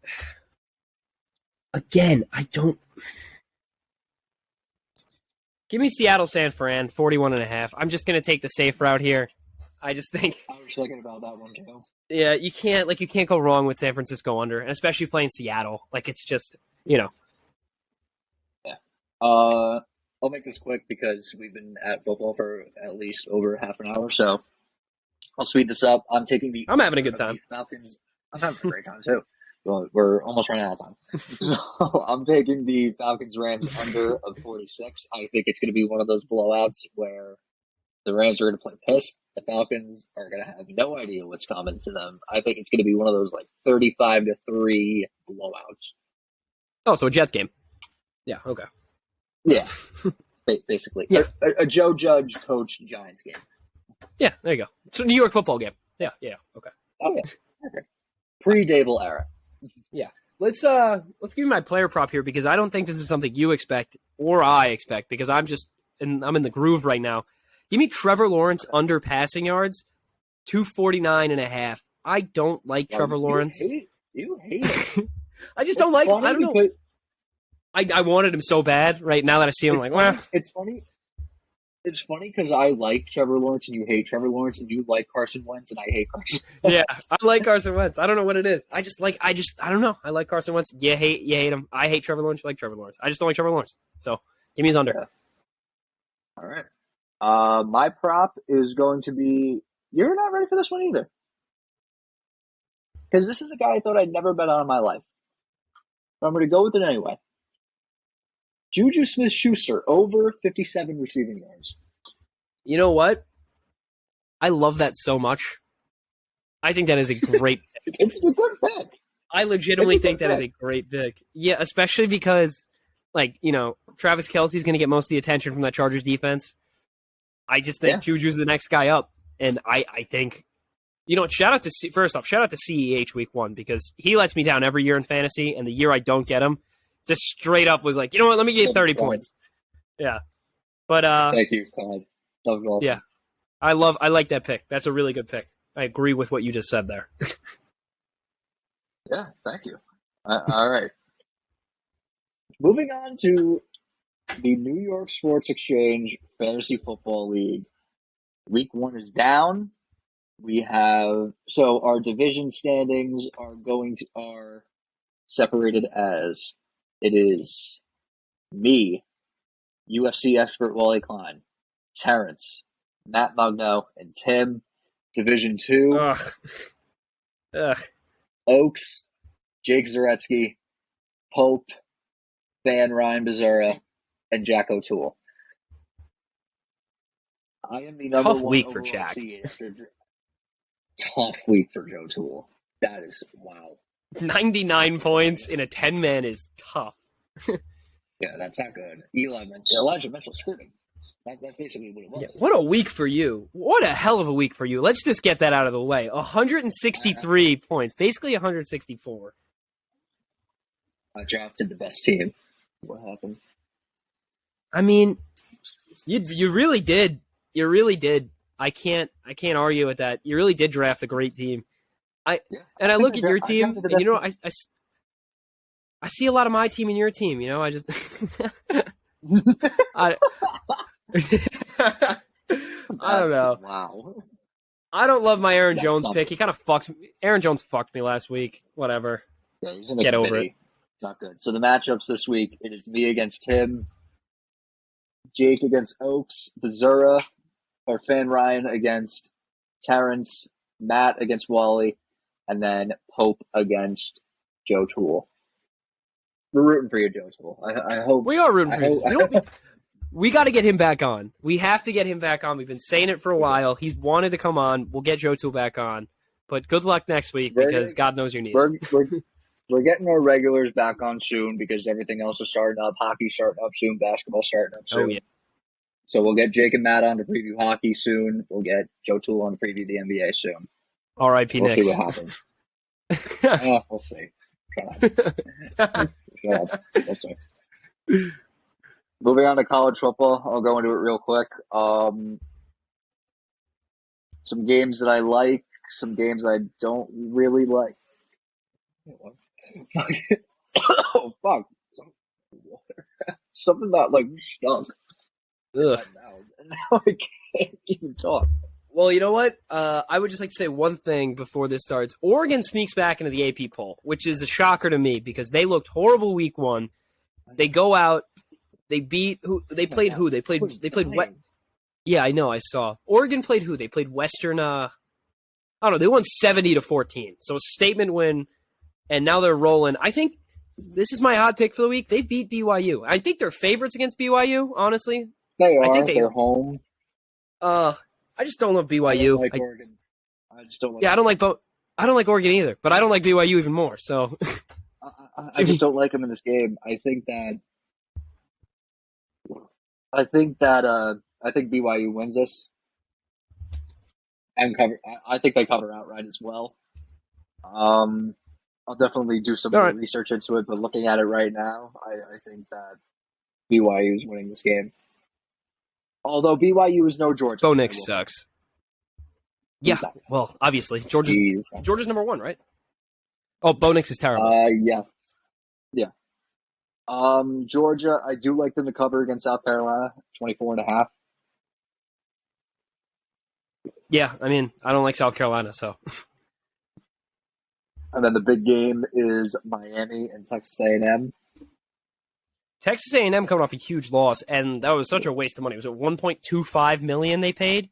again, I don't. Give me Seattle San Fran 41 and a half. I'm just gonna take the safe route here. I just think, I was thinking about that one too. yeah, you can't go wrong with San Francisco under, and especially playing Seattle. Like it's just, you know. Yeah. I'll make this quick because we've been at football for at least over half an hour, so I'll speed this up. I'm taking the. I'm having a good of time. the Falcons. I'm having a great time too. Well, we're almost running out of time, so I'm taking the Falcons Rams under of 46. I think it's going to be one of those blowouts where the Rams are going to play piss. The Falcons are going to have no idea what's coming to them. I think it's going to be one of those like 35-3 blowouts. Oh, so a Jets game. Yeah. Okay. Yeah, basically. Yeah. A Joe Judge coach Giants game. Yeah. There you go. So New York football game. Yeah. Yeah. Okay. Oh yeah. Okay. Pre-Dable era. Yeah. Let's give you my player prop here because I don't think this is something you expect or I expect because I'm in the groove right now. Give me Trevor Lawrence under passing yards, 249 and a half. I don't like Trevor Lawrence. You hate it. I just don't like him. I don't know. I wanted him so bad right now that I see him, I'm like, well. It's funny. It's funny because I like Trevor Lawrence and you hate Trevor Lawrence and you like Carson Wentz and I hate Carson Wentz. Yeah, I like Carson Wentz. I don't know what it is. I don't know. I like Carson Wentz. You hate him. I hate Trevor Lawrence. You like Trevor Lawrence. I just don't like Trevor Lawrence. So give me his under. Yeah. All right. My prop is going to be. You're not ready for this one either. Because this is a guy I thought I'd never bet on in my life. But I'm going to go with it anyway. Juju Smith-Schuster over 57 receiving yards. You know what? I love that so much. I think that is a great pick. It's a good pick. I legitimately think that is a great pick. Yeah, especially because, Travis Kelce's going to get most of the attention from that Chargers defense. I just think Juju's the next guy up. And I think, shout out to CEH week 1 because he lets me down every year in fantasy. And the year I don't get him, just straight up was like, you know what, let me get you 30 points. Yeah. But thank you, Todd. That was awesome. Yeah. I like that pick. That's a really good pick. I agree with what you just said there. Yeah, thank you. All right. Moving on to the New York Sports Exchange Fantasy Football League. Week 1 is down. Our division standings are separated as it is me, UFC expert Wally Klein, Terrence, Matt Magno, and Tim. Division 2, Ugh. Oaks, Jake Zaretsky, Pope, Van Ryan Bizarra, and Jack O'Toole. I am the number Tough one week for overall Jack. seed tough week for Joe Toole. That is wow. 99 points in a 10-man is tough. Yeah, that's not good. Elijah Mitchell screwed him. That's basically what it was. Yeah, what a week for you. What a hell of a week for you. Let's just get that out of the way. 163 points, basically 164. I drafted the best team. What happened? I mean, you really did. You really did. I can't argue with that. You really did draft a great team. I look at your team, and I see a lot of my team and your team. I just I I don't know. Wow. I don't love my Aaron Jones not pick. He kind of fucked me. Aaron Jones fucked me last week. Whatever. Yeah, he's in a Get committee. over it. It's not good. So the matchups this week, it is me against Tim, Jake against Oaks, Bazura, or Fan Ryan against Terrence, Matt against Wally, and then Pope against Joe Toole. We're rooting for you, Joe Toole. I hope We are rooting for you. We got to get him back on. We have to get him back on. We've been saying it for a while. He's wanted to come on. We'll get Joe Toole back on. But good luck next week because God knows you need it. We're getting our regulars back on soon because everything else is starting up. Hockey starting up soon. Basketball starting up soon. Oh, yeah. So we'll get Jake and Matt on to preview hockey soon. We'll get Joe Toole on to preview the NBA soon. R.I.P. We'll Knicks. see what happens. We'll see. Shut up. We'll see. Moving on to college football, I'll go into it real quick. Some games that I like, some games I don't really like. Oh, fuck. Something that, stunk. Ugh. Now I can't even talk. Well, you know what? I would just like to say one thing before this starts. Oregon sneaks back into the AP poll, which is a shocker to me because they looked horrible week one. They go out. They beat who? They played who? They played what? Yeah, I know. I saw. Oregon played who? They played Western. I don't know. They won 70-14. So a statement win, and now they're rolling. I think this is my hot pick for the week. They beat BYU. I think they're favorites against BYU. Honestly, they are. I think they're home. I just don't love BYU. I don't like Oregon. I just don't like. Yeah, I don't like Oregon either, but I don't like BYU even more. So I just don't like them in this game. I think BYU wins this and cover. I think they cover outright as well. I'll definitely do some more research into it, but looking at it right now, I think that BYU is winning this game. Although BYU is no Georgia. Bo Nix sucks. Yeah, well, obviously Georgia's number one, right? Oh, Bo Nix is terrible. Yeah. Georgia, I do like them to cover against South Carolina, 24.5. Yeah, I mean, I don't like South Carolina, so. And then the big game is Miami and Texas A&M. Texas A&M coming off a huge loss, and that was such a waste of money. Was it $1.25 million they paid?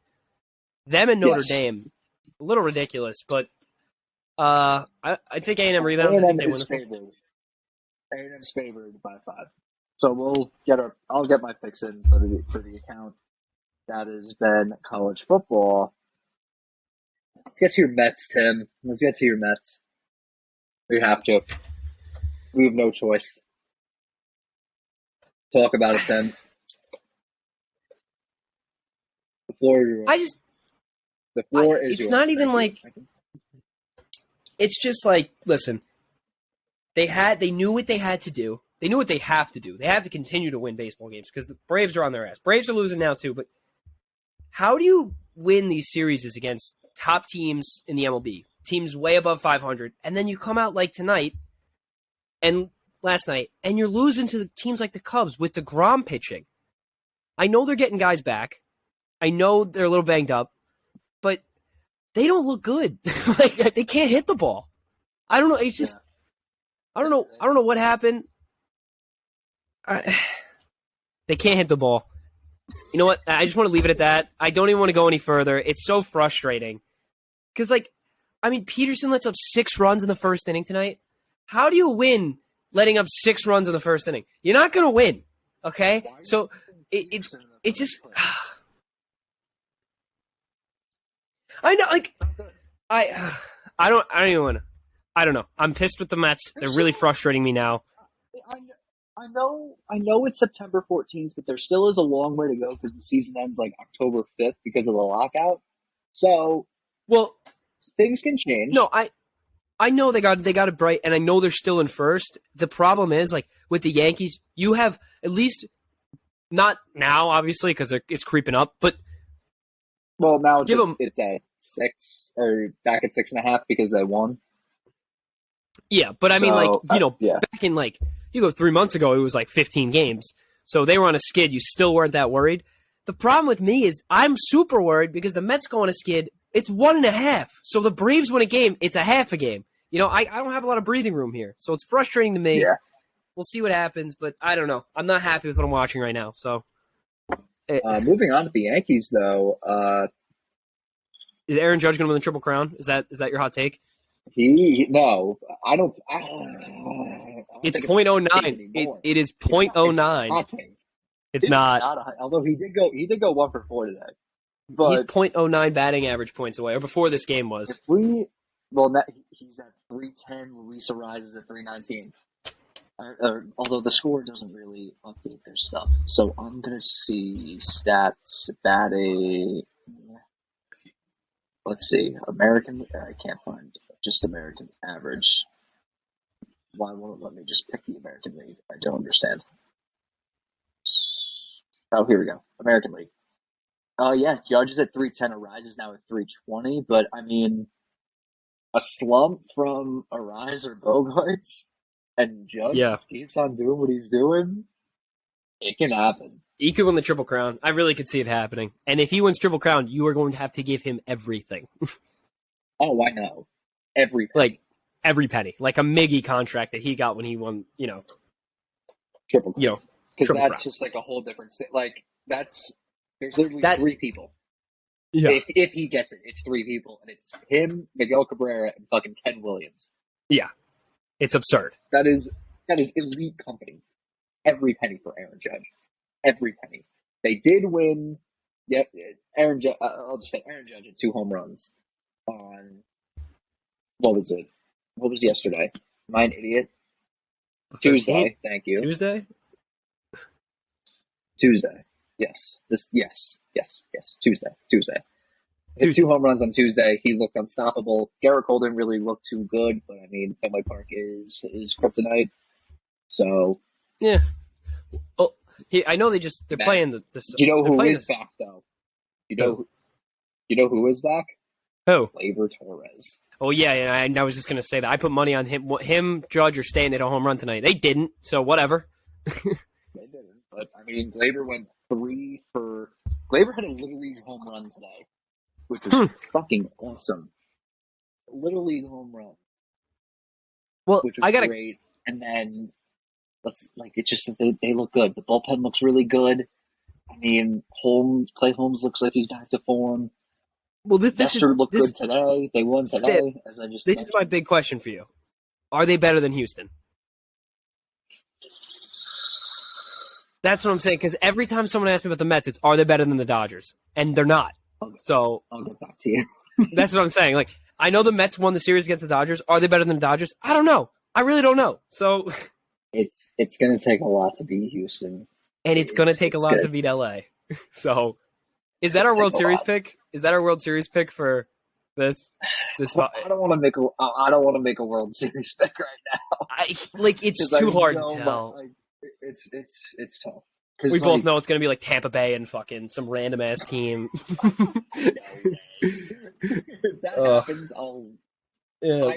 Them and Notre Dame, a little ridiculous, but I think A&M rebounds. A&M is favored. A&M's favored by 5. So I'll get my picks in for the account. That has been college football. Let's get to your Mets, Tim. Let's get to your Mets. We have to. We have no choice. Talk about it, Tim. The floor is yours. The floor is yours. It's not even like. It's just like, listen. They knew what they had to do. They knew what they have to do. They have to continue to win baseball games because the Braves are on their ass. Braves are losing now too, but how do you win these series against top teams in the MLB, teams way above 500, and then you come out like tonight and last night, and you're losing to teams like the Cubs with DeGrom pitching? I know they're getting guys back. I know they're a little banged up, but they don't look good. Like, they can't hit the ball. I don't know. It's just, I don't know what happened. They can't hit the ball. You know what? I just want to leave it at that. I don't even want to go any further. It's so frustrating. Because, Peterson lets up 6 runs in the first inning tonight. How do you win letting up 6 runs in the first inning? You're not going to win, okay? So it's just... I know, I don't even want to... I don't know. I'm pissed with the Mets. They're really frustrating me now. I know it's September 14th, but there still is a long way to go because the season ends October 5th because of the lockout. So, things can change. No, I know they got it bright, and I know they're still in first. The problem is, with the Yankees, you have at least not now, obviously, because it's creeping up, but now it's at 6 or back at 6.5 because they won. Yeah, but I mean, So yeah, back in you go 3 months ago, it was like 15 games, so they were on a skid. You still weren't that worried. The problem with me is I'm super worried because the Mets go on a skid. It's 1.5. So the Braves win a game, it's a half a game. I don't have a lot of breathing room here, so it's frustrating to me. yeah. We'll see what happens, but I don't know. I'm not happy with what I'm watching right now. So, Moving on to the Yankees, though, is Aaron Judge going to win the Triple Crown? Is that your hot take? no, I don't. I don't It's think it's a hot take .09. anymore. It is It's not a .09. hot take. It's not. Although he did go 1 for 4 today. He's But .09 batting average points away, or before this game was. if we, well, he's at 310. Luis Ariz at 319. Although the score doesn't really update their stuff, so I'm gonna see stats batting. Let's see, American. I can't find just American average. Why won't it let me just pick the American League? I don't understand. Oh, here we go. American League. Yeah, Judge is at 310. Ariz is now at 320. But I mean, a slump from Ariz or Bogarts, and Judge Yeah. just keeps on doing what he's doing. It can happen. He could win the Triple Crown. I really could see it happening. And if he wins Triple Crown, you are going to have to give him everything. Oh, I know. Every Like, every penny. Like a Miggy contract that he got when he won, triple, you know, because Triple that's Crown. just like a whole different. Like there's literally That's- 3 people. Yeah. If he gets it, it's 3 people, and it's him, Miguel Cabrera, and fucking Ted Williams. Yeah. It's absurd. That is elite company. Every penny for Aaron Judge. Every penny. They did win. Yep, Aaron Judge. I'll just say Aaron Judge had 2 home runs on. What was it? What was yesterday? Am I an idiot? Tuesday. Thank you. Tuesday? Tuesday. Yes. Tuesday. Hit 2 home runs on Tuesday. He looked unstoppable. Garrett Cole didn't really look too good, but I mean, Fenway Park is kryptonite. So Yeah. Oh, I know they're Matt, playing do you know who is back though? You know who is back? Who? Gleyber Torres. Oh, yeah, I was just going to say that. I put money on him, Judge, are staying at a home run tonight. They didn't, so whatever. They didn't, but I mean, Gleyber went 3 for. Gleyber had a Little League home run today, which was fucking awesome. Little League home run. Well, which was great. And then it's just that they look good. The bullpen looks really good. I mean, Clay Holmes looks like he's back to form. Well, this looked good today. They won today, as I just. This is my big question for you: are they better than Houston? That's what I'm saying. Because every time someone asks me about the Mets, it's are they better than the Dodgers, and they're not. So I'll get back to you. That's what I'm saying. Like, I know the Mets won the series against the Dodgers. Are they better than the Dodgers? I don't know. I really don't know. So it's going to take a lot to beat Houston, and it's going to take a lot to beat LA. So, is that our World Series pick? Is that our World Series pick for this? I don't want to make a World Series pick right now. It's too hard to tell. It's tough. We both know it's going to be like Tampa Bay and fucking some random ass team. If that happens, I'll fire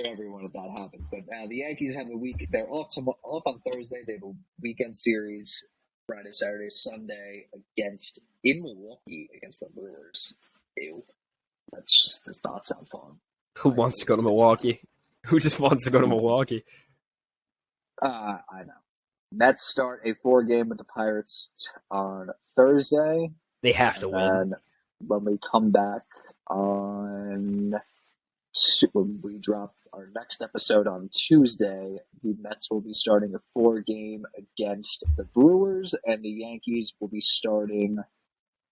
everyone if that happens. But the Yankees have a week. They're off on Thursday. They have a weekend series Friday, Saturday, Sunday in Milwaukee against the Brewers. Ew. That just does not sound fun. Who wants to go to Milwaukee? Who just wants to go to Milwaukee? I know. Mets start a 4-game with the Pirates on Thursday. They have to win. And when we come back when we drop our next episode on Tuesday, the Mets will be starting a 4-game against the Brewers, and the Yankees will be starting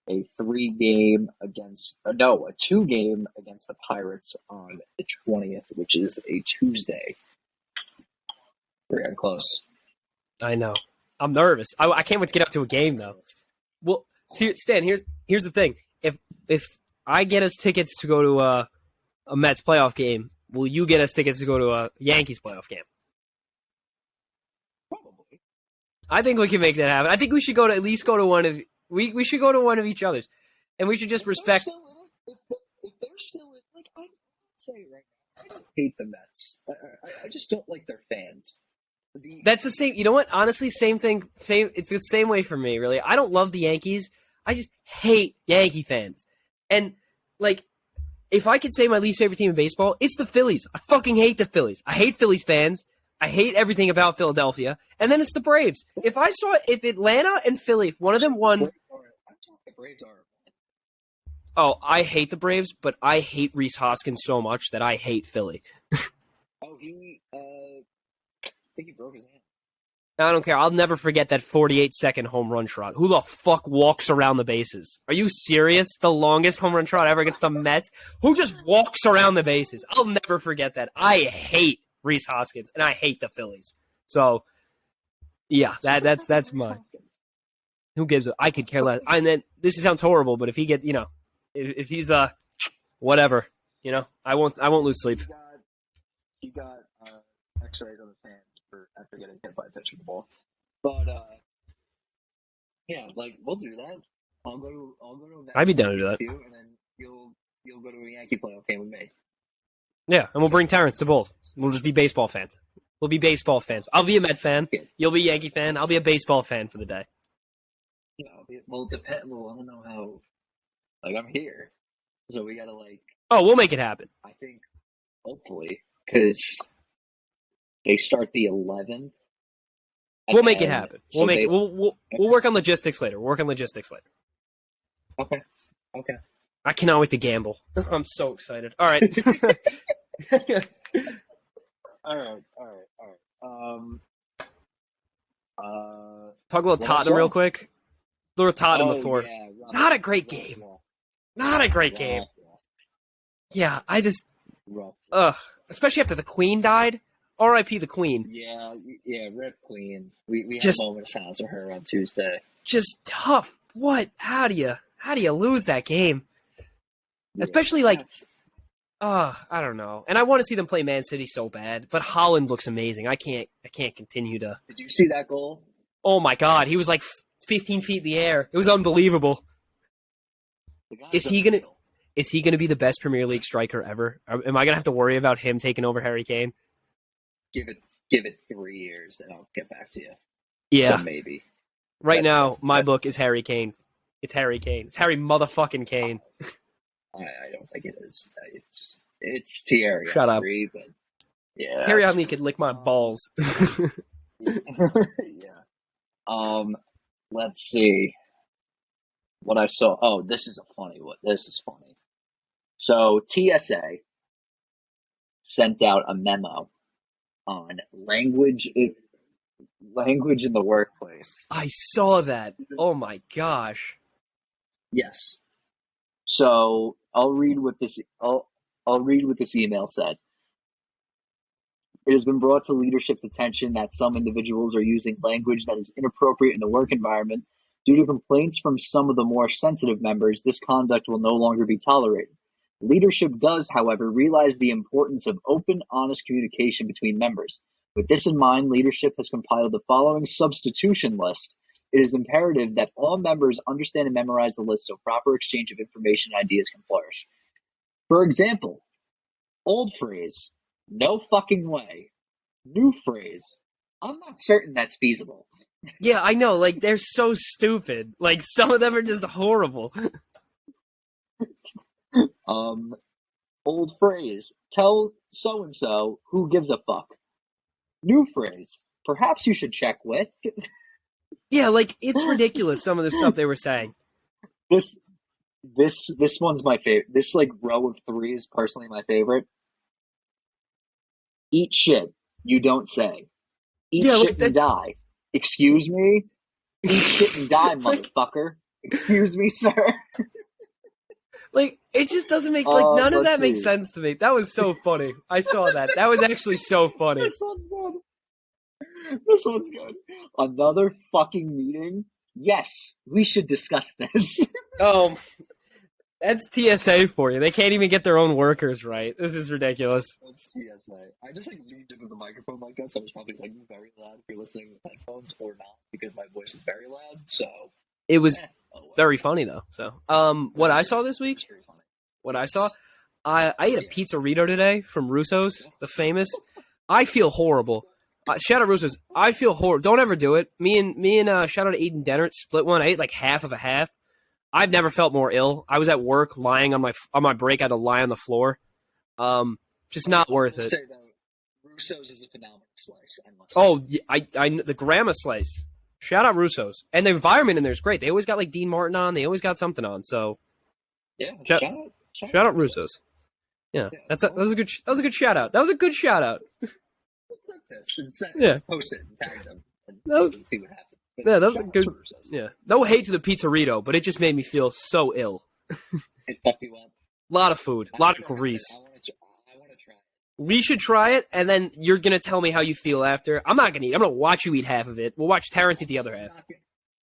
a 2-game against the Pirates on the 20th, which is a Tuesday. We're getting close. I know. I'm nervous. I can't wait to get up to a game, though. Well, Stan, here's the thing. If I get us tickets to go to a Mets playoff game, will you get us tickets to go to a Yankees playoff game? Probably. I think we can make that happen. I think we should at least go to one of we should go to one of each other's, and we should just respect. If they're still in, say it right now. I don't hate the Mets. I just don't like their fans. That's the same. You know what? Honestly, same thing. Same. It's the same way for me. Really, I don't love the Yankees. I just hate Yankee fans. And like, if I could say my least favorite team in baseball, it's the Phillies. I fucking hate the Phillies. I hate Phillies fans. I hate everything about Philadelphia. And then it's the Braves. If Atlanta and Philly, if one of them won, the Braves are. oh, I hate the Braves, but I hate Rhys Hoskins so much that I hate Philly. Oh, I think he broke his hand. I don't care. I'll never forget that 48-second home run trot. Who the fuck walks around the bases? Are you serious? The longest home run trot ever against the Mets? Who just walks around the bases? I'll never forget that. I hate Rhys Hoskins, and I hate the Phillies. So, yeah, that's mine. Who gives a... I could care less. And then, this sounds horrible, but if he get, if he's, whatever, I won't lose sleep. He got x-rays on his hand after getting hit by a pitch with the ball. But yeah, like we'll do that. I'll go to I'd be down to do that. And then you'll go to a Yankee playoff game with me. Yeah, and we'll bring Terrence to both. We'll just be baseball fans. We'll be baseball fans. I'll be a Met fan. You'll be a Yankee fan. I'll be a baseball fan for the day. Yeah, well, it depends. Well, I don't know how. Like I'm here, so we gotta like. Oh, we'll make it happen. I think, hopefully, because they start the 11th. We'll make it happen. So we'll work on logistics later. Okay. I cannot wait to gamble. I'm so excited. All right. All right. Talk about Tottenham real quick. Little Tottenham before. Yeah, Not a great game. Not a great game. Yeah, I just... Especially after the Queen died. R.I.P. the Queen. Yeah, rip Queen. We just, had a moment of silence for her on Tuesday. Just tough. What? How do you lose that game? Especially I don't know. And I want to see them play Man City so bad, but Haaland looks amazing. I can't continue to. Did you see that goal? Oh my God, he was like 15 feet in the air. It was unbelievable. Is he gonna be the best Premier League striker ever? Am I gonna have to worry about him taking over Harry Kane? Give it 3 years, and I'll get back to you. Yeah, so maybe. Right now, my book is Harry Kane. It's Harry Kane. It's Harry motherfucking Kane. I don't think it is. It's Thierry. Shut up. But yeah, Thierry Henry could lick my balls. Yeah. Let's see what I saw. Oh, this is funny. So TSA sent out a memo on language in the workplace. I saw that. Oh my gosh. Yes. So I'll read what this email said. It has been brought to leadership's attention that some individuals are using language that is inappropriate in the work environment. Due to complaints from some of the more sensitive members, this conduct will no longer be tolerated. Leadership does, however, realize the importance of open, honest communication between members. With this in mind, leadership has compiled the following substitution list. It is imperative that all members understand and memorize the list so proper exchange of information and ideas can flourish. For example, old phrase, no fucking way. New phrase, I'm not certain that's feasible. Yeah, I know. Like, they're so stupid. Like, some of them are just horrible. Old phrase, tell so-and-so who gives a fuck. New phrase, perhaps you should check with. Yeah, like, it's ridiculous, some of the stuff they were saying. This one's my favorite. This, row of 3 is personally my favorite. Eat shit, you don't say. Eat shit and die. Excuse me? Eat shit and die, motherfucker. Excuse me, sir. Like, it just doesn't make, none of that makes sense to me. That was so funny. I saw that. That was actually so funny. This one's good. Another fucking meeting? Yes, we should discuss this. Oh, that's TSA for you. They can't even get their own workers right. This is ridiculous. That's TSA. I just leaned into the microphone like that, so I was probably very loud if you're listening with headphones or not, because my voice is very loud. So it was very funny though. So, what I saw this week, I ate a pizzarito today from Russo's, the famous. I feel horrible. Shout out Russo's. I feel horrible. Don't ever do it. Me and shout out to Aiden Dennert split one. I ate like half of a half. I've never felt more ill. I was at work lying on my break. I had to lie on the floor. Just not worth it. Say though, Russo's is a phenomenal slice. I must say. Oh, I the grandma slice. Shout out Russo's, and the environment in there is great. They always got like Dean Martin on. They always got something on. So Yeah, shout out Russo's. Yeah, that was a good shout out. That was a good shout out. We'll clip this and post it and tag them and see what happens. But yeah, that was a good. Yeah, no hate to the pizzarito, but it just made me feel so ill. It fucked you up. A lot of food, a lot of grease. I want to try it. We should try it, and then you're gonna tell me how you feel after. I'm not gonna eat. I'm gonna watch you eat half of it. We'll watch Terrence eat the other half.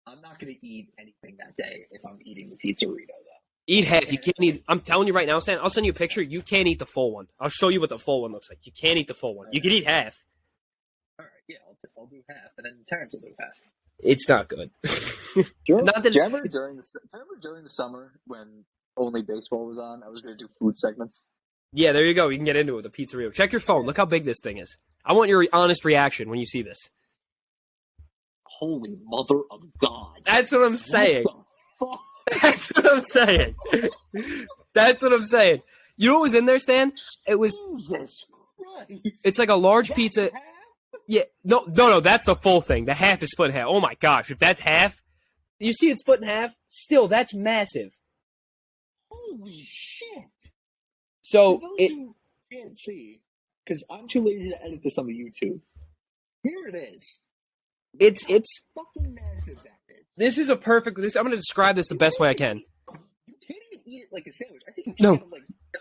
I'm not gonna eat anything that day if I'm eating the pizzarito though. Eat half. You can't eat. I'm telling you right now, Stan. I'll send you a picture. You can't eat the full one. I'll show you what the full one looks like. You can't eat the full one. You can eat half. All right, yeah, I'll do half, and then Terrence will do half. It's not good. Do you remember during the summer when only baseball was on? I was going to do food segments. Yeah, there you go. You can get into it with a pizzeria. Check your phone. Look how big this thing is. I want your honest reaction when you see this. Holy mother of God! That's what I'm saying. What That's what I'm saying. That's what I'm saying. You know what was in there, Stan? It was. Jesus Christ! It's like a large pizza. Yeah, no. That's the full thing. The half is split in half. Oh my gosh, if that's half, you see it split in half. Still, that's massive. Holy shit! So for those who can't see, because I'm too lazy to edit this on the YouTube. Here it is. It's fucking massive. That is. This is a perfect. I'm going to describe this the best way I can. You can't even eat it like a sandwich. I think no,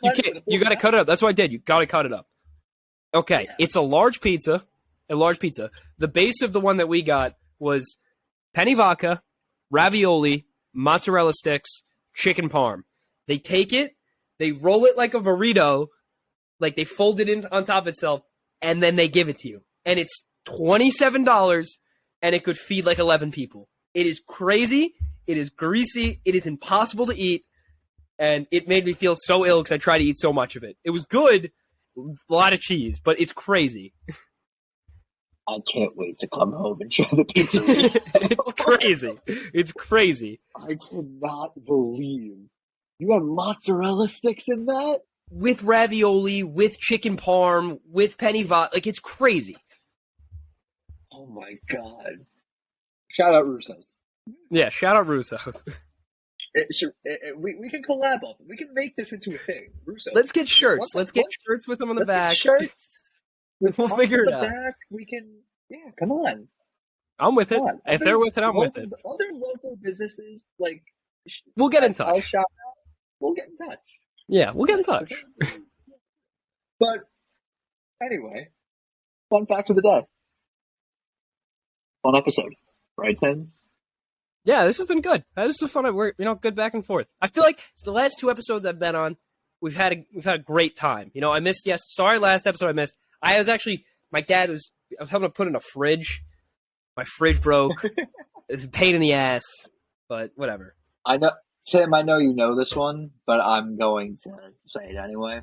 you can't. You got to cut it up. That's what I did. You got to cut it up. Okay, yeah. It's a large pizza. A large pizza. The base of the one that we got was penny vodka, ravioli, mozzarella sticks, chicken parm. They take it, they roll it like a burrito, like they fold it in on top of itself, and then they give it to you. And it's $27, and it could feed like 11 people. It is crazy. It is greasy. It is impossible to eat, and it made me feel so ill because I tried to eat so much of it. It was good, a lot of cheese, but it's crazy. I can't wait to come home and try the pizza. It's crazy. It's crazy. I cannot believe you have mozzarella sticks in that? With ravioli, with chicken parm, with penny vodka. Like, it's crazy. Oh my God. Shout out Russo's. Yeah, shout out Russo's. We can collab on it. We can make this into a thing. Russo's. Let's get shirts. Let's get shirts with them on the back. Get shirts. We'll figure it out. Back, we can, come on. I'm with it. If they're with it, I'm with it. Other local businesses, like, we'll get in touch. I'll shout out. We'll get in touch. Yeah, we'll get in touch. But anyway, fun fact of the day. Fun episode, right, Tim? Yeah, this has been good. This is fun. We're good back and forth. I feel like it's the last 2 episodes I've been on. We've had a great time. I missed. Sorry, last episode I missed. I was actually, I was helping to put in a fridge. My fridge broke. It's a pain in the ass, but whatever. I know, Tim, I know you know this one, but I'm going to say it anyway.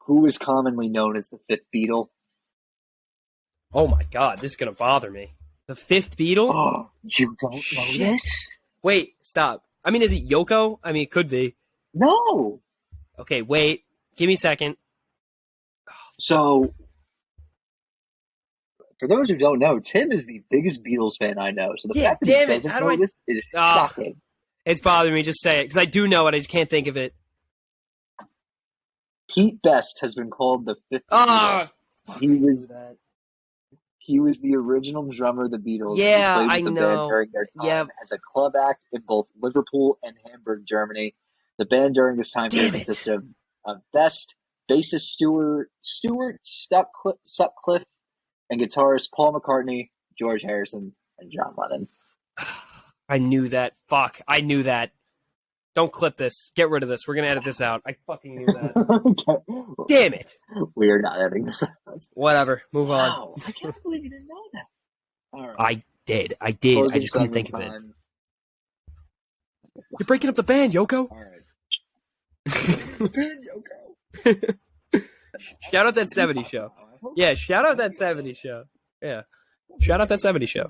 Who is commonly known as the fifth Beatle? Oh my God, this is going to bother me. The fifth Beatle? Oh, you don't know this? Wait, stop. I mean, is it Yoko? I mean, it could be. No. Okay, wait. Give me a second. So, for those who don't know, Tim is the biggest Beatles fan I know. So the fact that he doesn't know this is shocking. It's bothering me. Just say it, because I do know it. I just can't think of it. Pete Best has been called the fifth Beatle. He was the original drummer of the Beatles. Yeah, he played with I the know. band during their time as a club act in both Liverpool and Hamburg, Germany. The band during this time period consisted of Best, bassist Stuart Sutcliffe, and guitarist Paul McCartney, George Harrison, and John Lennon. I knew that. Fuck. I knew that. Don't clip this. Get rid of this. We're going to edit this out. I fucking knew that. Okay. Damn it. We are not editing this out. Whatever. Move on. on. I can't believe you didn't know that. All right. I did. I just couldn't think of it. Time. You're breaking up the band, Yoko. All right. Shout out that 70 show. Yeah, shout out that 70 show. Yeah. Shout out that 70 show. Ever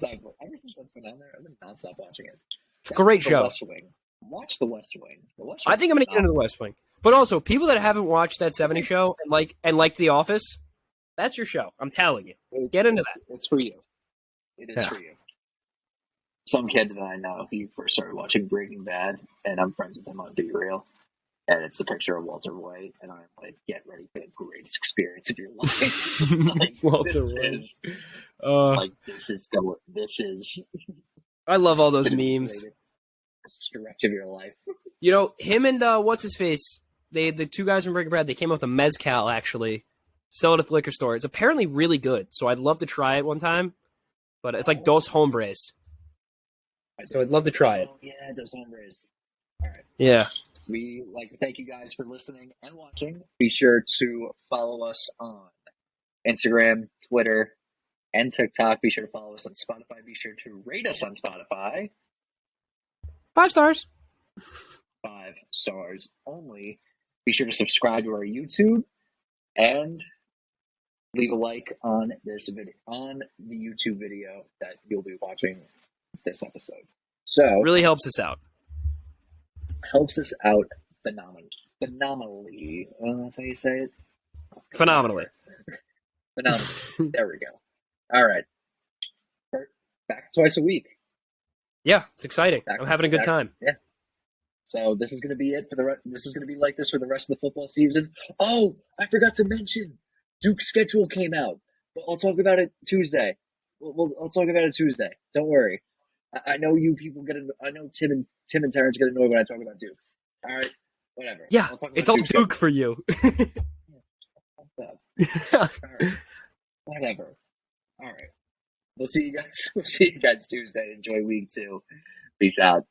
since that's been on there, I've been nonstop watching it. It's a great show. West Wing. Watch The West Wing. I think I'm going to get into The West Wing. But also, people that haven't watched that 70 show and liked The Office, that's your show. I'm telling you. Get into that. It's for you. It is for you. Some kid that I know, he first started watching Breaking Bad, and I'm friends with him on Be Real. And it's a picture of Walter White, and I'm like, get ready for the greatest experience of your life. Like, Walter White. This is. I love all those memes. Stretch of your life. You know, him and what's his face? The two guys from Breaking Bad. They came up with a mezcal actually, sell it at the liquor store. It's apparently really good, so I'd love to try it one time. But it's like Dos Hombres, so I'd love to try it. Yeah, Dos Hombres. All right. Yeah. We like to thank you guys for listening and watching. Be sure to follow us on Instagram, Twitter, and TikTok. Be sure to follow us on Spotify. Be sure to rate us on Spotify. 5 stars. 5 stars only. Be sure to subscribe to our YouTube and leave a like on this video, on the YouTube video that you'll be watching this episode. So really helps us out. Helps us out phenomenally. That's how you say it? Phenomenally. Phenomenally. There we go. All right. Back twice a week. Yeah, it's exciting. I'm having a good time. Yeah. So this is going to be it for this is going to be like this for the rest of the football season. Oh, I forgot to mention, Duke's schedule came out. But I'll talk about it Tuesday. I'll talk about it Tuesday. Don't worry. I know you people I know Tim and Terrence get annoyed when I talk about Duke. All right, whatever. Yeah, it's all Duke for you. All right. Whatever. All right. We'll see you guys. We'll see you guys Tuesday. Enjoy week 2. Peace out.